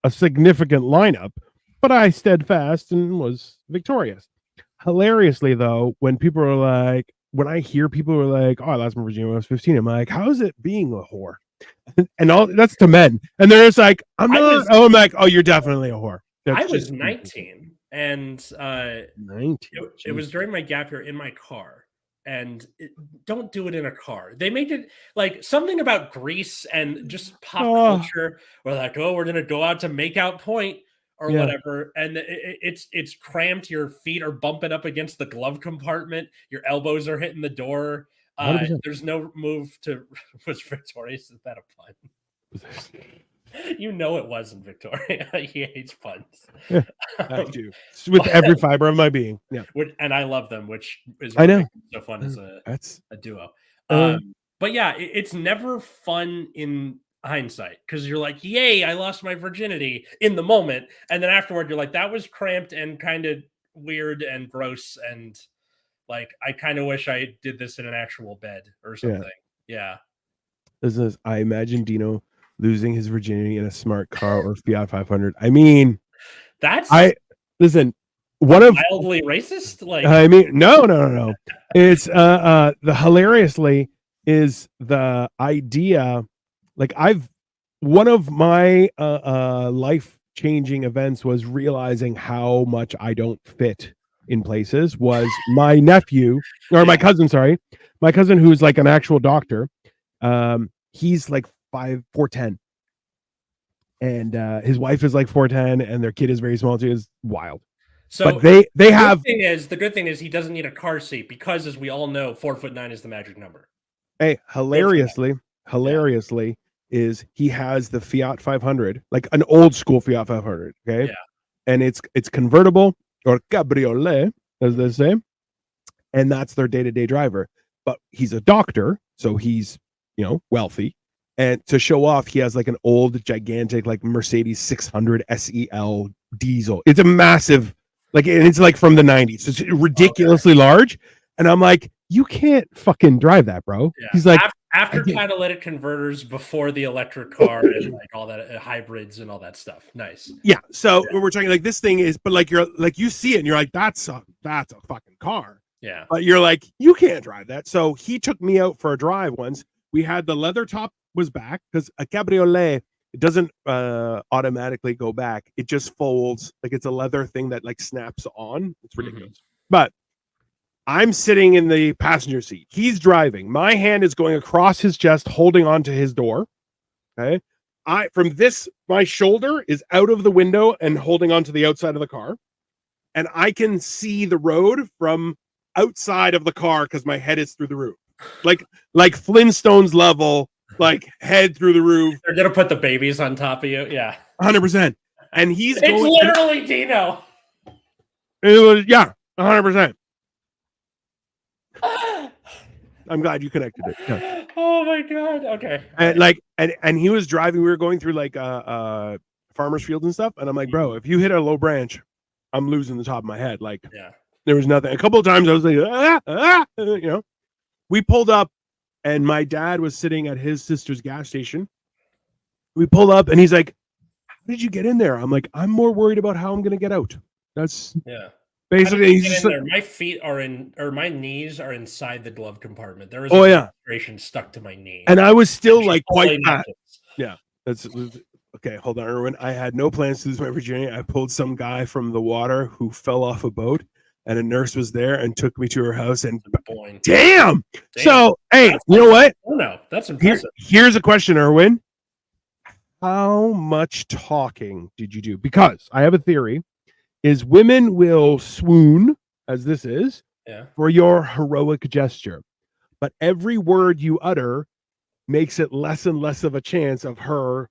a significant lineup, but I steadfast and was victorious. Hilariously, though, when people are like, when I hear people are like, "Oh, I lost my virginity when I was 15," I'm like, "How is it being a whore?" And all that's to men, and they're just like, "I'm not." I'm like, "Oh, you're definitely a whore." I was 19, and 19. it was during my gap year in my car. And don't do it in a car. They make it like something about Greece and just pop culture. We're like, oh, we're gonna go out to make out point or whatever, and it's cramped. Your feet are bumping up against the glove compartment. Your elbows are hitting the door. There's no move to. Was victorious? Is that a pun? You know it wasn't Victoria. He hates puns. Yeah, I do. With every fiber of my being. Yeah. And I love them, which is I know so fun as a duo. But yeah, it's never fun in hindsight because you're like, yay, I lost my virginity in the moment. And then afterward, you're like, that was cramped and kind of weird and gross. And like, I kind of wish I did this in an actual bed or something. Yeah. I imagine Dino losing his virginity in a smart car or Fiat 500. I mean, listen. One of mildly racist. Like, I mean, no. It's the hilariously is the idea. Like one of my life changing events was realizing how much I don't fit in places. Was my nephew or my cousin? Sorry, my cousin who's like an actual doctor. He's like 4'10", and his wife is like 4'10", and their kid is very small too. Is wild. So but they have. The good thing is he doesn't need a car seat because, as we all know, 4'9" is the magic number. Hey, hilariously, is he has the Fiat 500, like an old school Fiat 500. Okay, and it's convertible or cabriolet, as they say, and that's their day-to-day driver. But he's a doctor, so he's wealthy, and to show off, he has like an old gigantic like Mercedes 600 SEL diesel. It's a massive, like, and it's like from the 90s. It's ridiculously large, and I'm like, you can't fucking drive that, bro. Yeah. He's like, after catalytic converters, before the electric car and like all that hybrids and all that stuff. Nice. Yeah. So we're talking like this thing is, but like you're like you see it and you're like, that's a fucking car. Yeah. But you're like, you can't drive that. So he took me out for a drive once. We had the leather top was back because a cabriolet, it doesn't automatically go back. It just folds. Like it's a leather thing that like snaps on. It's ridiculous. Mm-hmm. But I'm sitting in the passenger seat. He's driving. My hand is going across his chest, holding onto his door. Okay. My shoulder is out of the window and holding onto the outside of the car. And I can see the road from outside of the car because my head is through the roof. Like Flintstones level, like head through the roof. They're gonna put the babies on top of you. Yeah. 100%. And it's literally Dino. It was 100%. I'm glad you connected it. Yeah. Oh my god. Okay. And he was driving. We were going through like farmers fields and stuff. And I'm like, bro, if you hit a low branch, I'm losing the top of my head. Like, there was nothing. A couple of times I was like, we pulled up, and my dad was sitting at his sister's gas station. We pulled up, and he's like, "How did you get in there?" I'm like, "I'm more worried about how I'm gonna get out." That's basically. My feet are my knees are inside the glove compartment. There is registration stuck to my knee, and I was still like quite fat. Yeah, that's okay. Hold on, Erwin. I had no plans to lose my virginity. I pulled some guy from the water who fell off a boat, and a nurse was there and took me to her house. And damn. So hey, you know what? Oh no, that's impressive. Here's a question, Erwin. How much talking did you do? Because I have a theory. Is women will swoon, as this is, for your heroic gesture. But every word you utter makes it less and less of a chance of her,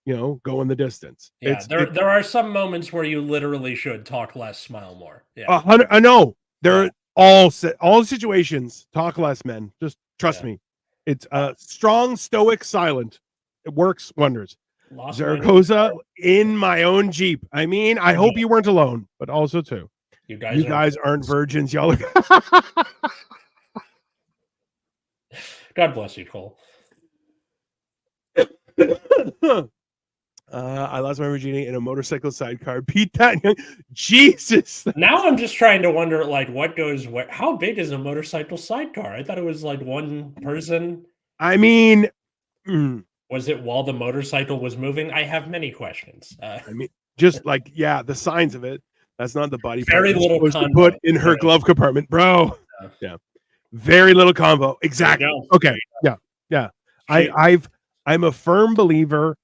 going the distance. Yeah, there are some moments where you literally should talk less, smile more. Yeah, I know. There are all situations. Talk less, men. Just trust me. It's strong, stoic, silent. It works wonders. Zaragoza in my own Jeep. I mean, I hope you weren't alone, but also too. You guys aren't virgins. Y'all are God bless you, Cole. I lost my virginity in a motorcycle sidecar. Beat that. Jesus. Now I'm just trying to wonder, like, what goes where? How big is a motorcycle sidecar? I thought it was like one person. I mean, Was it while the motorcycle was moving? I have many questions. just like, yeah, the signs of it. That's not the body Very part little supposed to convo. put in her glove compartment, bro. Yeah. Very little combo. Exactly. Okay. Yeah. I'm a firm believer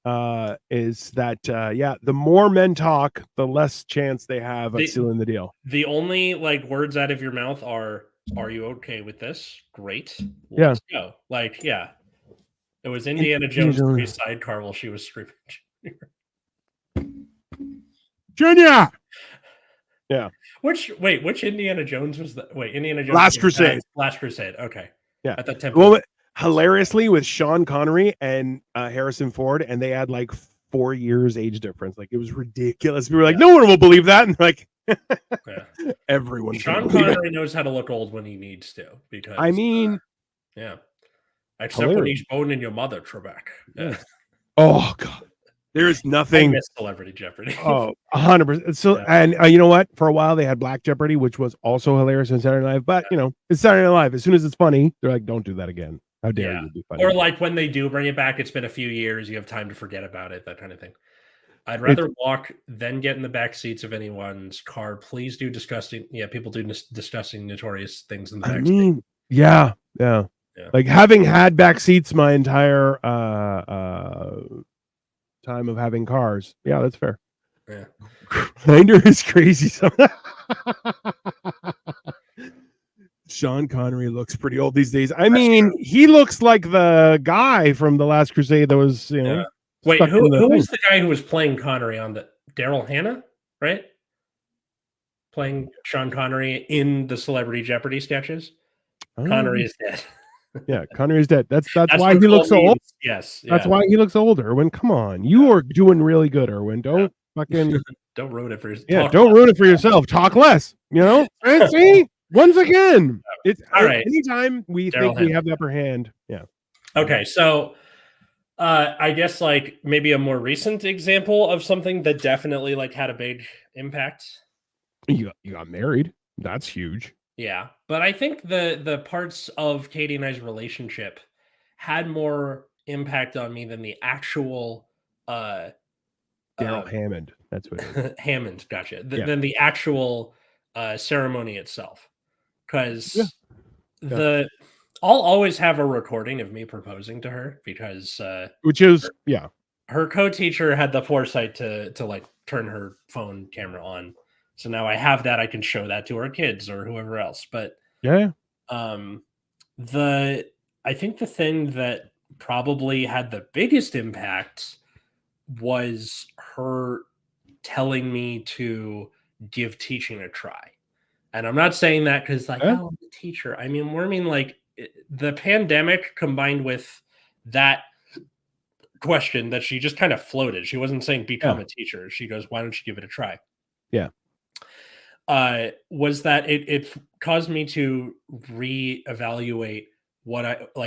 is that the more men talk, the less chance they have of sealing the deal. The only like words out of your mouth are you okay with this? Great. Let's go. Like, yeah. It was Indiana Jones' sidecar while she was screaming. Junior. Yeah. Which Indiana Jones was that? Wait, Indiana Jones. Last Crusade. Last Crusade. Okay. Yeah. At that temple. Well, hilariously with Sean Connery and Harrison Ford, and they had like 4 years age difference. Like it was ridiculous. We were like, no one will believe that. And like everyone. Sean Connery knows how to look old when he needs to, because I mean, except when he's boning your mother, Trebek. Yeah. Oh God. There's nothing. I miss Celebrity Jeopardy. 100%. So, and you know what? For a while, they had Black Jeopardy, which was also hilarious on Saturday Night Live. But it's Saturday Night Live. As soon as it's funny, they're like, "Don't do that again. How dare you be funny?" Or like when they do bring it back, it's been a few years. You have time to forget about it. That kind of thing. I'd rather walk than get in the back seats of anyone's car. Please do disgusting. Yeah, people do disgusting, notorious things in the back. Yeah. Like having had back seats my entire time of having cars. Yeah, that's fair. Yeah. Grinder is crazy. Sean Connery looks pretty old these days. I mean, he looks like the guy from The Last Crusade that was, Wait, who was the guy who was playing Connery on the Daryl Hannah, right? Playing Sean Connery in the Celebrity Jeopardy sketches. Connery is dead. Yeah, Connery is dead. That's why he looks so old. Yes. That's why he looks old, Erwin. Come on. You are doing really good, Erwin. Don't fucking don't ruin it for yourself. Yeah, don't ruin it for yourself. Talk less. See? Once again. It's all right. Anytime we think we have the upper hand. Yeah. Okay, so I guess like maybe a more recent example of something that definitely like had a big impact. You got married. That's huge. Yeah, but I think the parts of Katie and I's relationship had more impact on me than the actual Daryl Hammond. That's what it is. Hammond, gotcha. Than the actual ceremony itself. Because I'll always have a recording of me proposing to her because which is her co-teacher had the foresight to like turn her phone camera on. So now I have that. I can show that to our kids or whoever else. But I think the thing that probably had the biggest impact was her telling me to give teaching a try. And I'm not saying that because like, oh, I'm a teacher. I mean, like the pandemic combined with that question that she just kind of floated. She wasn't saying become a teacher. She goes, why don't you give it a try? Yeah. Was that it caused me to reevaluate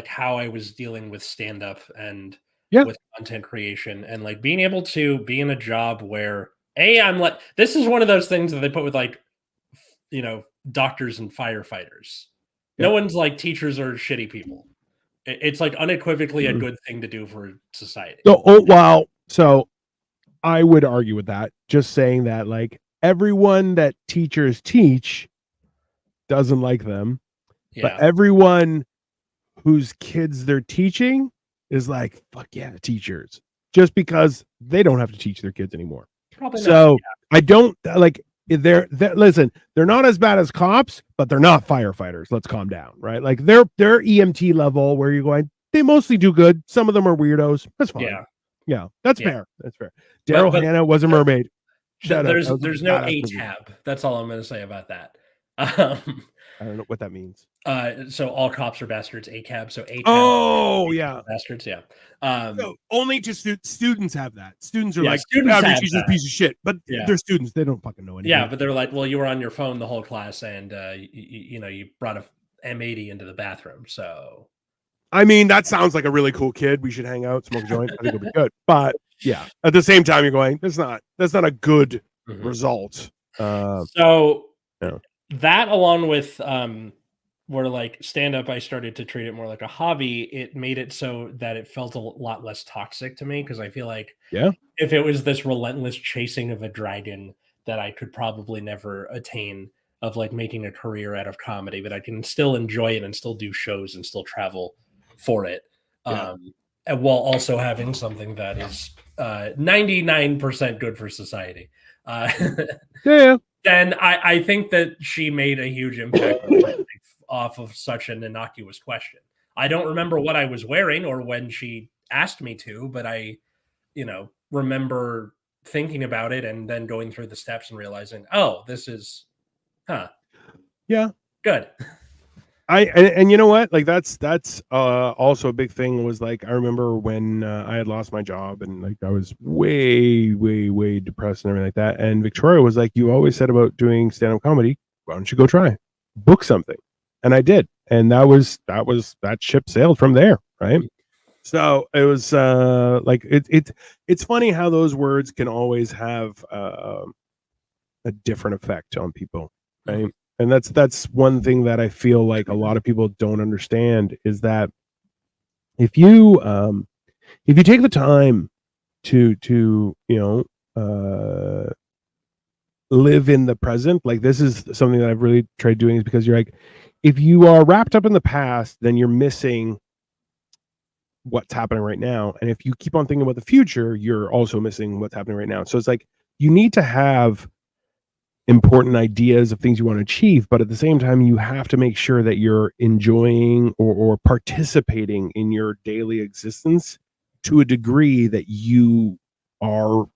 how I was dealing with stand-up and with content creation and like being able to be in a job where this is one of those things that they put with like, doctors and firefighters. No one's like teachers are shitty people. It's like unequivocally a good thing to do for society. So I would argue with that. Just saying that like everyone that teachers teach doesn't like them, but everyone whose kids they're teaching is like, fuck yeah, teachers, just because they don't have to teach their kids anymore. Probably so not, I don't like listen, they're not as bad as cops, but they're not firefighters. Let's calm down, right? Like they're EMT level where you're going, they mostly do good. Some of them are weirdos. That's fine. Yeah, that's fair. That's fair. Daryl Hannah was a mermaid. There's no ATAB. That's all I'm going to say about that. I don't know what that means. So all cops are bastards. ACAB. So ATAB. Oh yeah, bastards. Yeah. So only to students have that. Students are like, students teacher's a piece of shit, but they're students. They don't fucking know anything. Yeah, but they're like, well, you were on your phone the whole class, and you brought a M80 into the bathroom, so I mean, that sounds like a really cool kid. We should hang out, smoke a joint. I think it'll be good. But yeah, at the same time, you're going, that's not a good result. So yeah. that, along with where like stand up, I started to treat it more like a hobby. It made it so that it felt a lot less toxic to me, because I feel like if it was this relentless chasing of a dragon that I could probably never attain, of like making a career out of comedy, but I can still enjoy it and still do shows and still travel for it. And while also having something that is 99% good for society. Then I think that she made a huge impact off of such an innocuous question. I don't remember what I was wearing or when she asked me to, but I, remember thinking about it and then going through the steps and realizing, oh, this is, good. And you know what? Like that's also a big thing. Was like, I remember when I had lost my job and like I was way depressed and everything like that. And Victoria was like, "You always said about doing stand-up comedy. Why don't you go try, book something?" And I did, and that ship sailed from there, right? So it was like it's funny how those words can always have a different effect on people, right? And that's one thing that I feel like a lot of people don't understand, is that if you take the time to live in the present, like this is something that I've really tried doing, is because you're like, if you are wrapped up in the past, then you're missing what's happening right now. And if you keep on thinking about the future, you're also missing what's happening right now. So it's like, you need to have important ideas of things you want to achieve, but at the same time, you have to make sure that you're enjoying or participating in your daily existence to a degree that you are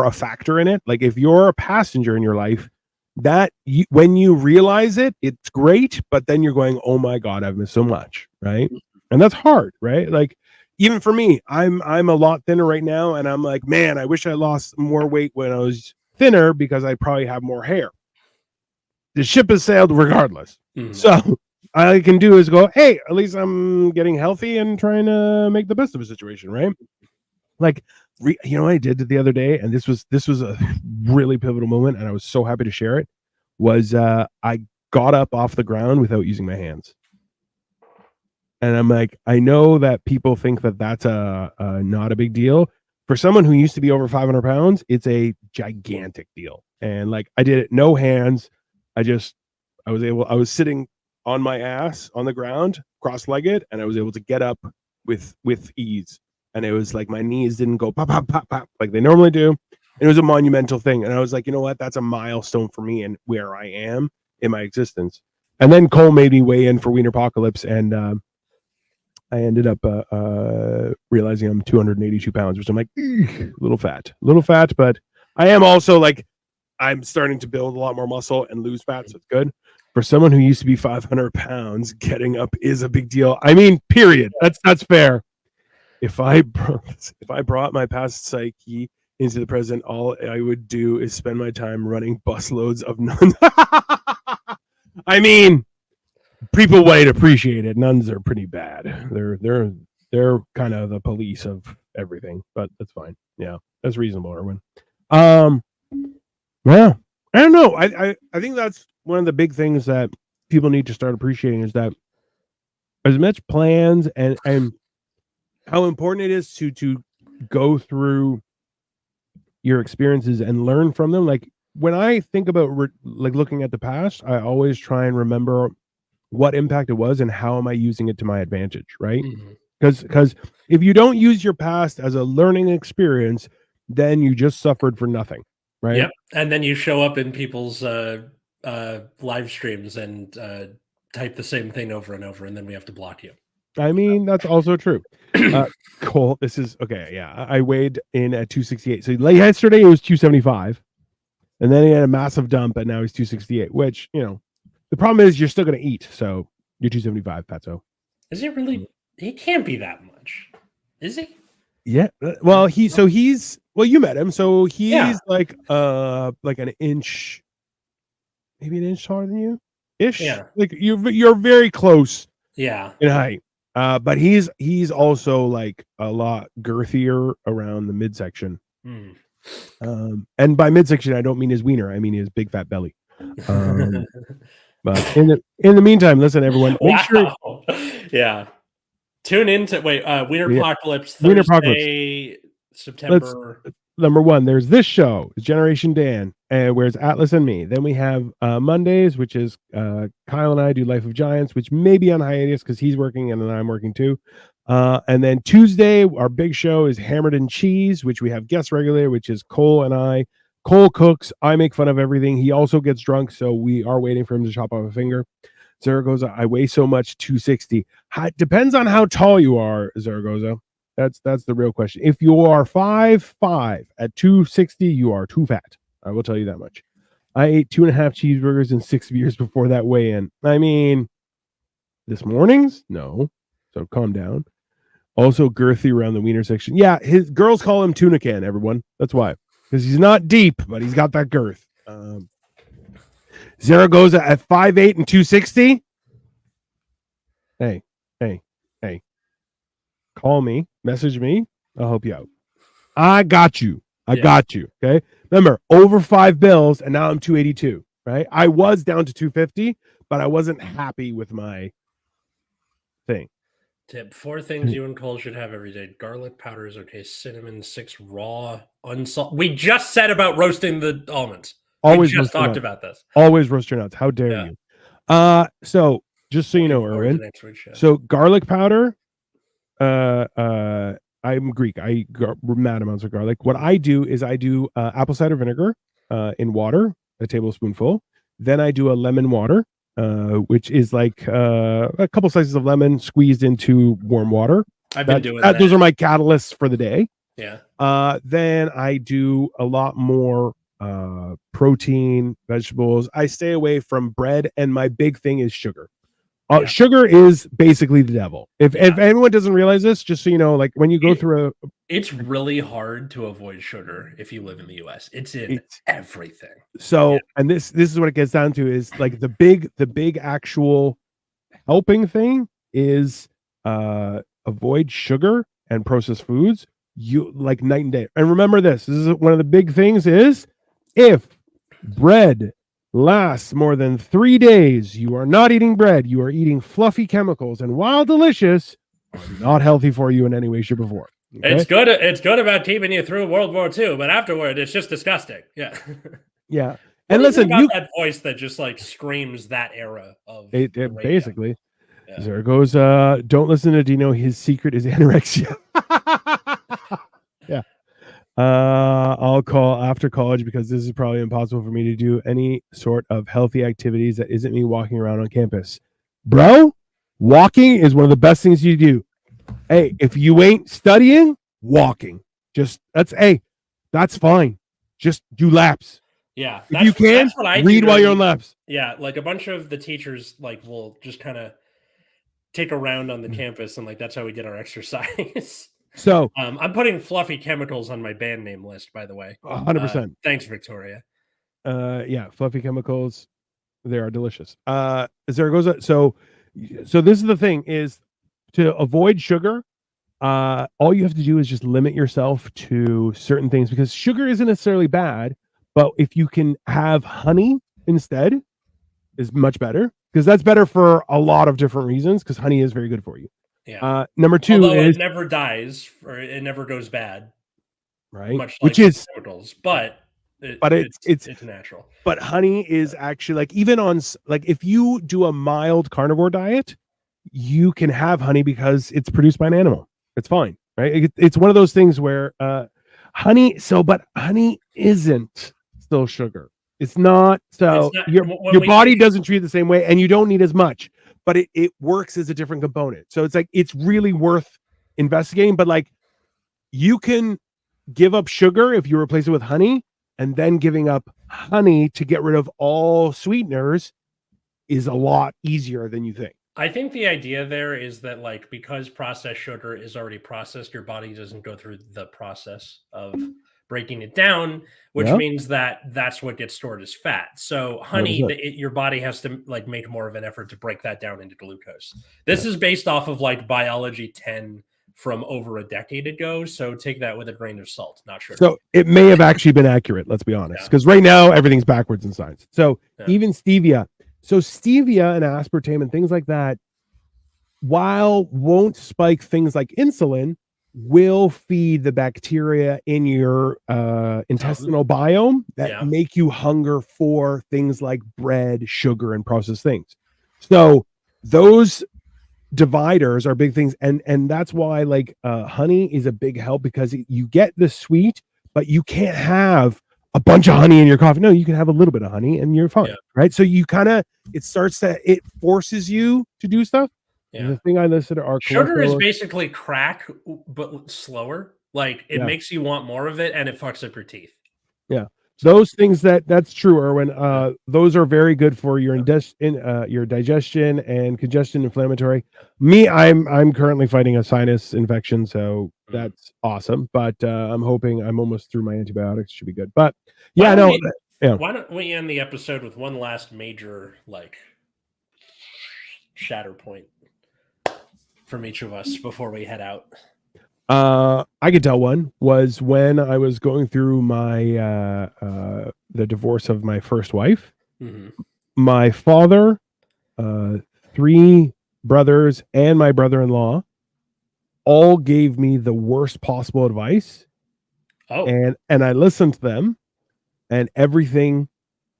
a factor in it. Like if you're a passenger in your life, that when you realize it, it's great, but then you're going, oh my God, I've missed so much, right? And that's hard, right? Like even for me, I'm a lot thinner right now, and I'm like, man, I wish I lost more weight when I was thinner, because I probably have more hair. The ship has sailed regardless. So all I can do is go, hey, at least I'm getting healthy and trying to make the best of a situation, right? Like, what I did the other day, and this was a really pivotal moment, and I was so happy to share it, was I got up off the ground without using my hands. And I'm like, I know that people think that that's not a big deal. For someone who used to be over 500 pounds, it's a gigantic deal. And like, I did it no hands. I was sitting on my ass on the ground, cross-legged, and I was able to get up with ease. And it was like my knees didn't go pop, pop, pop, pop like they normally do. It was a monumental thing. And I was like, you know what? That's a milestone for me and where I am in my existence. And then Cole made me weigh in for Wienerpocalypse, and I ended up realizing I'm 282 pounds, which I'm like, a little fat, but I am also like, I'm starting to build a lot more muscle and lose fat, so it's good. For someone who used to be 500 pounds, getting up is a big deal. I mean, period. That's fair. If I brought my past psyche into the present, all I would do is spend my time running busloads of nuns. I mean, people might appreciate it. Nuns are pretty bad. They're kind of the police of everything, but that's fine. Yeah, that's reasonable, Erwin. Yeah, I don't know. I think that's one of the big things that people need to start appreciating, is that as much plans and how important it is to go through your experiences and learn from them. Like when I think about like looking at the past, I always try and remember what impact it was and how am I using it to my advantage, right? Because if you don't use your past as a learning experience, then you just suffered for nothing, right? Yep. And then you show up in people's live streams and type the same thing over and over, and then we have to block you. I mean, that's also true. Cole, this is okay. Yeah, I weighed in at 268. So yesterday it was 275, and then he had a massive dump, and now he's 268. Which, the problem is you're still going to eat, so you're 275, Fatso. Is he really? He can't be that much, is he? Yeah. Well, you met him, so he's like an inch, maybe an inch taller than you, ish. Yeah. Like you're very close. Yeah. In height. But he's also like a lot girthier around the midsection. And by midsection, I don't mean his wiener. I mean his big fat belly. But in the meantime, listen, everyone. Make sure. Yeah. Tune into Wienerpocalypse Wienerpocalypse. Thursday, September. Number one, there's this show, Generation Dan, where it's Atlas and me. Then we have Mondays, which is Kyle and I do Life of Giants, which may be on hiatus because he's working and then I'm working too. And then Tuesday, our big show is Hammered and Cheese, which we have guest regular, which is Cole and I. Cole cooks. I make fun of everything. He also gets drunk, so we are waiting for him to chop off a finger. Zaragoza, I weigh so much, 260. Depends on how tall you are, Zaragoza. That's the real question. If you are 5'5" at 260, you are too fat. I will tell you that much. I ate 2.5 cheeseburgers and 6 beers before that weigh-in. I mean, this morning's? No. So calm down. Also girthy around the wiener section. Yeah, his girls call him tuna can, everyone. That's why. Because he's not deep, but he's got that girth. Zaragoza at 5'8" and 260. Hey. Call me, message me. I'll help you out. I got you. I got you. Okay. Remember, over 5 bills, and now I'm 282. Right. I was down to 250, but I wasn't happy with my thing. Tip: 4 things you and Cole should have every day. Garlic powder is okay. Cinnamon, 6 raw, unsalted. We just said about roasting the almonds. Always we just talked about this. Always roast your nuts. How dare you? So just so you know, Erwin. So garlic powder. I'm Greek. I mad amounts of garlic. What I do is I do apple cider vinegar in water, a tablespoonful. Then I do a lemon water, which is like a couple slices of lemon squeezed into warm water. I've been doing that. Those are my catalysts for the day. Yeah. Then I do a lot more protein, vegetables. I stay away from bread, and my big thing is sugar. Sugar is basically the devil. If anyone doesn't realize this, just so you know, like when you go through it's really hard to avoid sugar if you live in the US. It's in everything. So, and this is what it gets down to is like the big actual helping thing is avoid sugar and processed foods. You like night and day. And remember this is one of the big things is if bread lasts more than 3 days, you are not eating bread. You are eating fluffy chemicals, and while delicious, are not healthy for you in any way, shape, or form. Okay? It's good about keeping you through World War II, but afterward, it's just disgusting. Yeah. Yeah. And listen, you that voice that just like screams that era of it basically. Yeah. There goes. Don't listen to Dino. His secret is anorexia. Yeah. I'll call after college because this is probably impossible for me to do any sort of healthy activities that isn't me walking around on campus. Bro, walking is one of the best things you do. Hey, if you ain't studying, walking. That's fine. Just do laps. Yeah. If you can, read while you're on laps. Yeah, like a bunch of the teachers like will just kind of take a round on the campus, and like that's how we get our exercise. So I'm putting fluffy chemicals on my band name list, by the way. 100%. Thanks, Victoria. Yeah, fluffy chemicals. They are delicious. Zaragoza. So this is the thing is to avoid sugar. All you have to do is just limit yourself to certain things because sugar isn't necessarily bad, but if you can have honey instead is much better because that's better for a lot of different reasons because honey is very good for you. Yeah. Number 2 Although is it never dies or it never goes bad. Right. Much which like is chemicals, but it's natural. But honey is actually like even on like if you do a mild carnivore diet, you can have honey because it's produced by an animal. It's fine, right? It's one of those things where honey. But honey isn't still sugar. It's not. So your body doesn't treat it the same way, and you don't need as much. But it works as a different component. So it's like it's really worth investigating. But like you can give up sugar if you replace it with honey, and then giving up honey to get rid of all sweeteners is a lot easier than you think. I think the idea there is that like because processed sugar is already processed, your body doesn't go through the process of breaking it down, which Yeah. means that that's what gets stored as fat. So honey, 100%. your body has to like make more of an effort to break that down into glucose. This is based off of like Biology 10 from over a decade ago. So take that with a grain of salt. Not sure. So it may have actually been accurate. Let's be honest, because right now everything's backwards in science. So even stevia, stevia and aspartame and things like that, while won't spike things like insulin, will feed the bacteria in your intestinal biome that make you hunger for things like bread, sugar, and processed things. So those dividers are big things, and that's why like honey is a big help, because you get the sweet, but you can't have a bunch of honey in your coffee. No, you can have a little bit of honey and you're fine, right? So you kind of, it forces you to do stuff. Yeah. The thing I listed are sugar is basically crack, but slower. Like it makes you want more of it, and it fucks up your teeth. Yeah, those things that's true, Erwin. Those are very good for your your digestion and congestion, inflammatory. Me, I'm currently fighting a sinus infection, so that's awesome. But I'm hoping I'm almost through my antibiotics. Should be good. But yeah, why don't we end the episode with one last major like shatter point from each of us before we head out? I could tell one was when I was going through my the divorce of my first wife. Mm-hmm. My father, 3 brothers, and my brother-in-law all gave me the worst possible advice. And I listened to them, and everything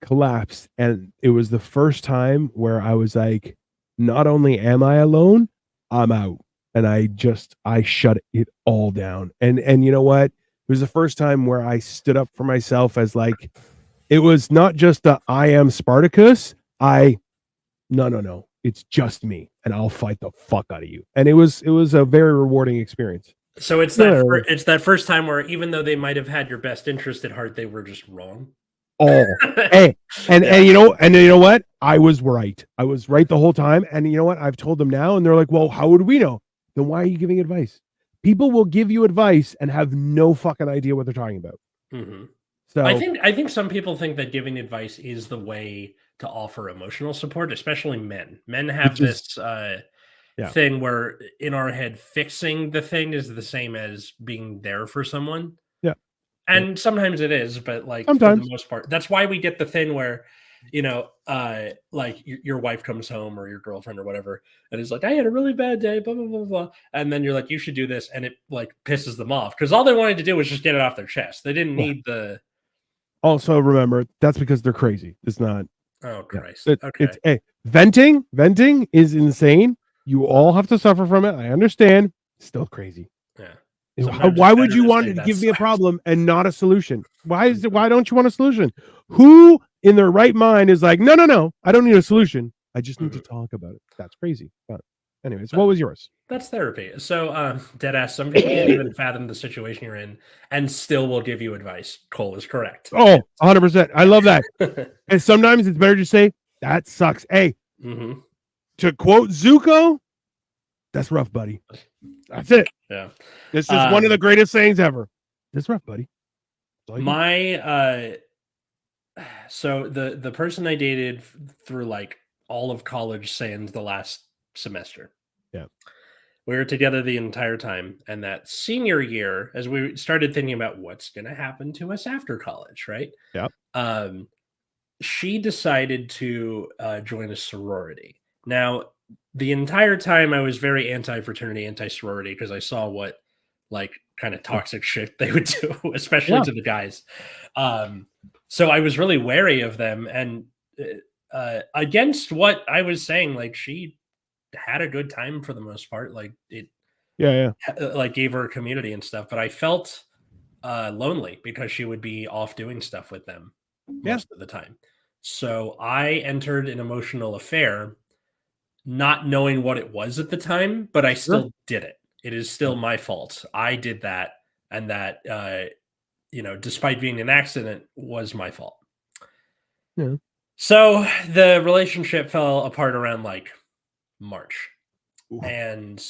collapsed. And it was the first time where I was like, not only am I alone, I'm out. And I shut it all down. And you know what? It was the first time where I stood up for myself as like, it was not just I am Spartacus. No. It's just me, and I'll fight the fuck out of you. And it was a very rewarding experience. So it's that first time where even though they might have had your best interest at heart, they were just wrong. Oh, hey, and you know what? I was right. I was right the whole time. And you know what? I've told them now, and they're like, "Well, how would we know?" Then why are you giving advice? People will give you advice and have no fucking idea what they're talking about. Mm-hmm. So I think some people think that giving advice is the way to offer emotional support, especially men. Men have this thing where in our head, fixing the thing is the same as being there for someone. Yeah. And sometimes it is, but like for the most part, that's why we get the thing where, you know, like your wife comes home or your girlfriend or whatever, and is like, I had a really bad day, blah, blah, blah, blah. And then you're like, you should do this. And it like pisses them off because all they wanted to do was just get it off their chest. They didn't need the. Also, remember, that's because they're crazy. It's not. Oh, Christ. Okay. Venting is insane. You all have to suffer from it. I understand. Still crazy. Yeah. Why would you want to give me a problem and not a solution? Why don't you want a solution? Who in their right mind is like, no, I don't need a solution. I just need to talk about it. That's crazy. But anyways, what was yours? That's therapy. So, deadass, some people can't even fathom the situation you're in and still will give you advice. Cole is correct. Oh, 100%. I love that. And sometimes it's better to say, that sucks. Hey, to quote Zuko, that's rough, buddy. That's it. Yeah. This is one of the greatest sayings ever. That's rough, buddy. So the person I dated through like all of college sans the last semester. Yeah. We were together the entire time. And that senior year, as we started thinking about what's going to happen to us after college, right? Yeah. She decided to join a sorority. Now, the entire time I was very anti-fraternity, anti-sorority, because I saw what like kind of toxic shit they would do, especially to the guys. So I was really wary of them. And against what I was saying, like she had a good time for the most part. Like it like gave her a community and stuff. But I felt lonely because she would be off doing stuff with them most of the time. So I entered an emotional affair not knowing what it was at the time, but I still did it. It is still my fault. I did that. And that, despite being an accident, was my fault. Yeah. So the relationship fell apart around like March. Ooh. And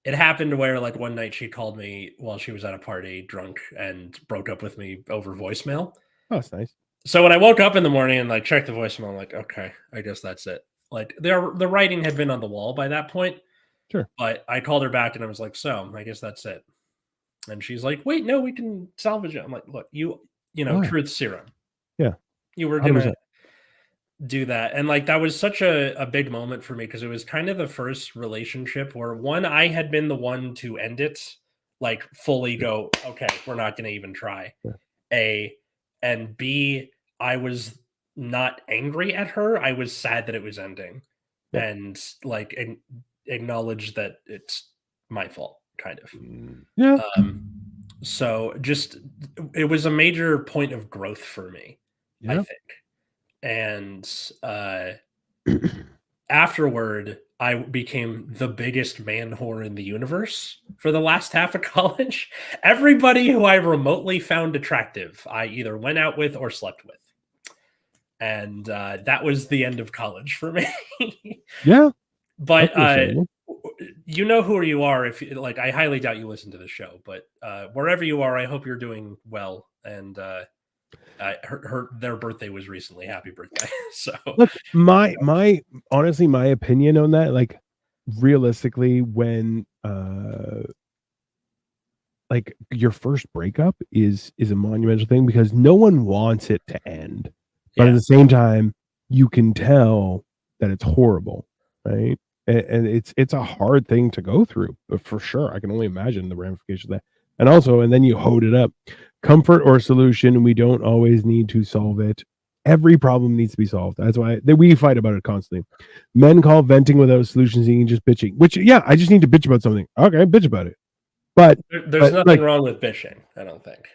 it happened where like one night she called me while she was at a party drunk and broke up with me over voicemail. Oh, that's nice. So when I woke up in the morning and like checked the voicemail, I'm like, okay, I guess that's it. Like the writing had been on the wall by that point. Sure. But I called her back and I was like, so I guess that's it. And she's like, wait, no, we can salvage it. I'm like, look, you know, Why? truth serum. Yeah. You were gonna 100%. do that. And like that was such a big moment for me because it was kind of the first relationship where one, I had been the one to end it, like fully go, okay, we're not gonna even try. Yeah. A and B, I was not angry at her. I was sad that it was ending. Yeah. And like acknowledge that it's my fault, kind of. Yeah. So just it was a major point of growth for me, I Yeah. think. And afterward, I became the biggest man whore in the universe for the last half of college. Everybody who I remotely found attractive, I either went out with or slept with. And that was the end of college for me. Yeah. But That's understandable. you know who you are. If like, I highly doubt you listen to the show, but wherever you are, I hope you're doing well. And their birthday was recently. Happy birthday! So Look, my honestly, my opinion on that, like realistically, when like your first breakup is a monumental thing because no one wants it to end, but at the same time, you can tell that it's horrible, right? And it's a hard thing to go through, but for sure, I can only imagine the ramifications of that. And also, and then you hold it up. Comfort or solution, we don't always need to solve it. Every problem needs to be solved. That's why we fight about it constantly. Men call venting without solutions and just bitching. Which, yeah, I just need to bitch about something. Okay, bitch about it. But there's nothing wrong with bitching, I don't think.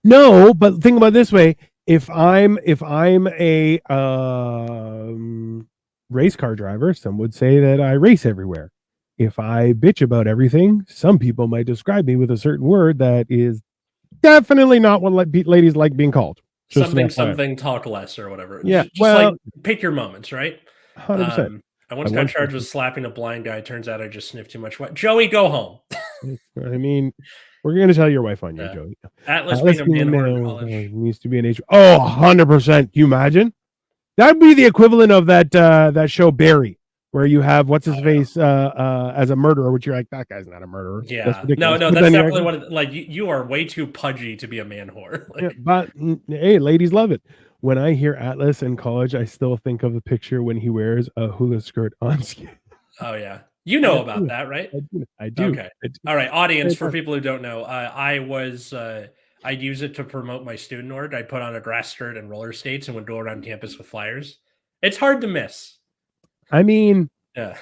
No, but think about it this way: if I'm a race car driver, some would say that I race everywhere. If I bitch about everything, some people might describe me with a certain word that is definitely not what ladies like being called. Just something talk less or whatever. Yeah, just like pick your moments, right? 100%. I once got charged with slapping a blind guy. Turns out I just sniffed too much. Joey, go home. I mean, we're going to tell your wife on you, Joey. Atlas being a man in college needs to be an age. Oh, 100%. Can you imagine? That'd be the equivalent of that show Barry, where you have what's his face as a murderer, which you're like, that guy's not a murderer. Yeah, no, that's definitely what. Like you are way too pudgy to be a man whore. Like, yeah, but hey, ladies love it. When I hear Atlas in college, I still think of the picture when he wears a hula skirt on skate. Oh yeah, you know about that, right? I do. Okay. I do. All right, audience. For people who don't know, I'd use it to promote my student org. I put on a grass skirt and roller skates and would go around campus with flyers. It's hard to miss. I mean, yeah,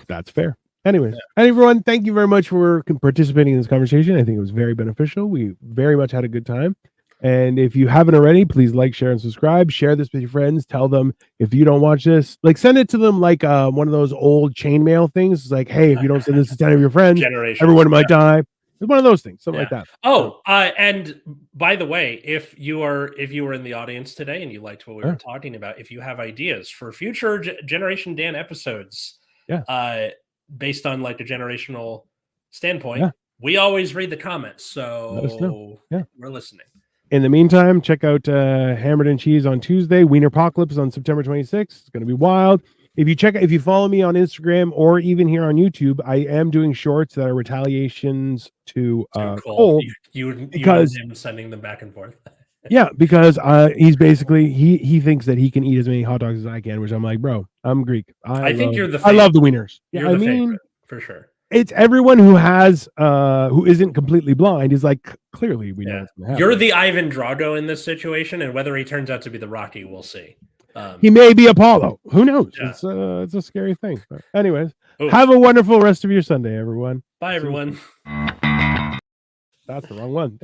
that's fair. Anyways, and everyone, thank you very much for participating in this conversation. I think it was very beneficial. We very much had a good time. And if you haven't already, please like, share, and subscribe. Share this with your friends. Tell them if you don't watch this, like send it to them like one of those old chainmail things. It's like, hey, if you don't send this to 10 of your friends, everyone might die. It's one of those things, something like that. Oh, and by the way, if you were in the audience today and you liked what we were talking about, if you have ideas for future Generation Dan episodes, based on like a generational standpoint, we always read the comments. So we're listening. In the meantime, check out Hammered and Cheese on Tuesday, Wiener Apocalypse on September 26th. It's going to be wild. If you follow me on Instagram or even here on YouTube, I am doing shorts that are retaliations to Cole. Because him sending them back and forth. Yeah, because he's basically he thinks that he can eat as many hot dogs as I can, which I'm like, bro, I'm Greek. I love the wieners. You're the favorite, for sure. It's everyone who has who isn't completely blind is like, clearly we know what's gonna happen. You're the Ivan Drago in this situation, and whether he turns out to be the Rocky, we'll see. He may be Apollo. Who knows? Yeah. It's a scary thing. But anyways, have a wonderful rest of your Sunday, everyone. Bye, everyone. That's the wrong one.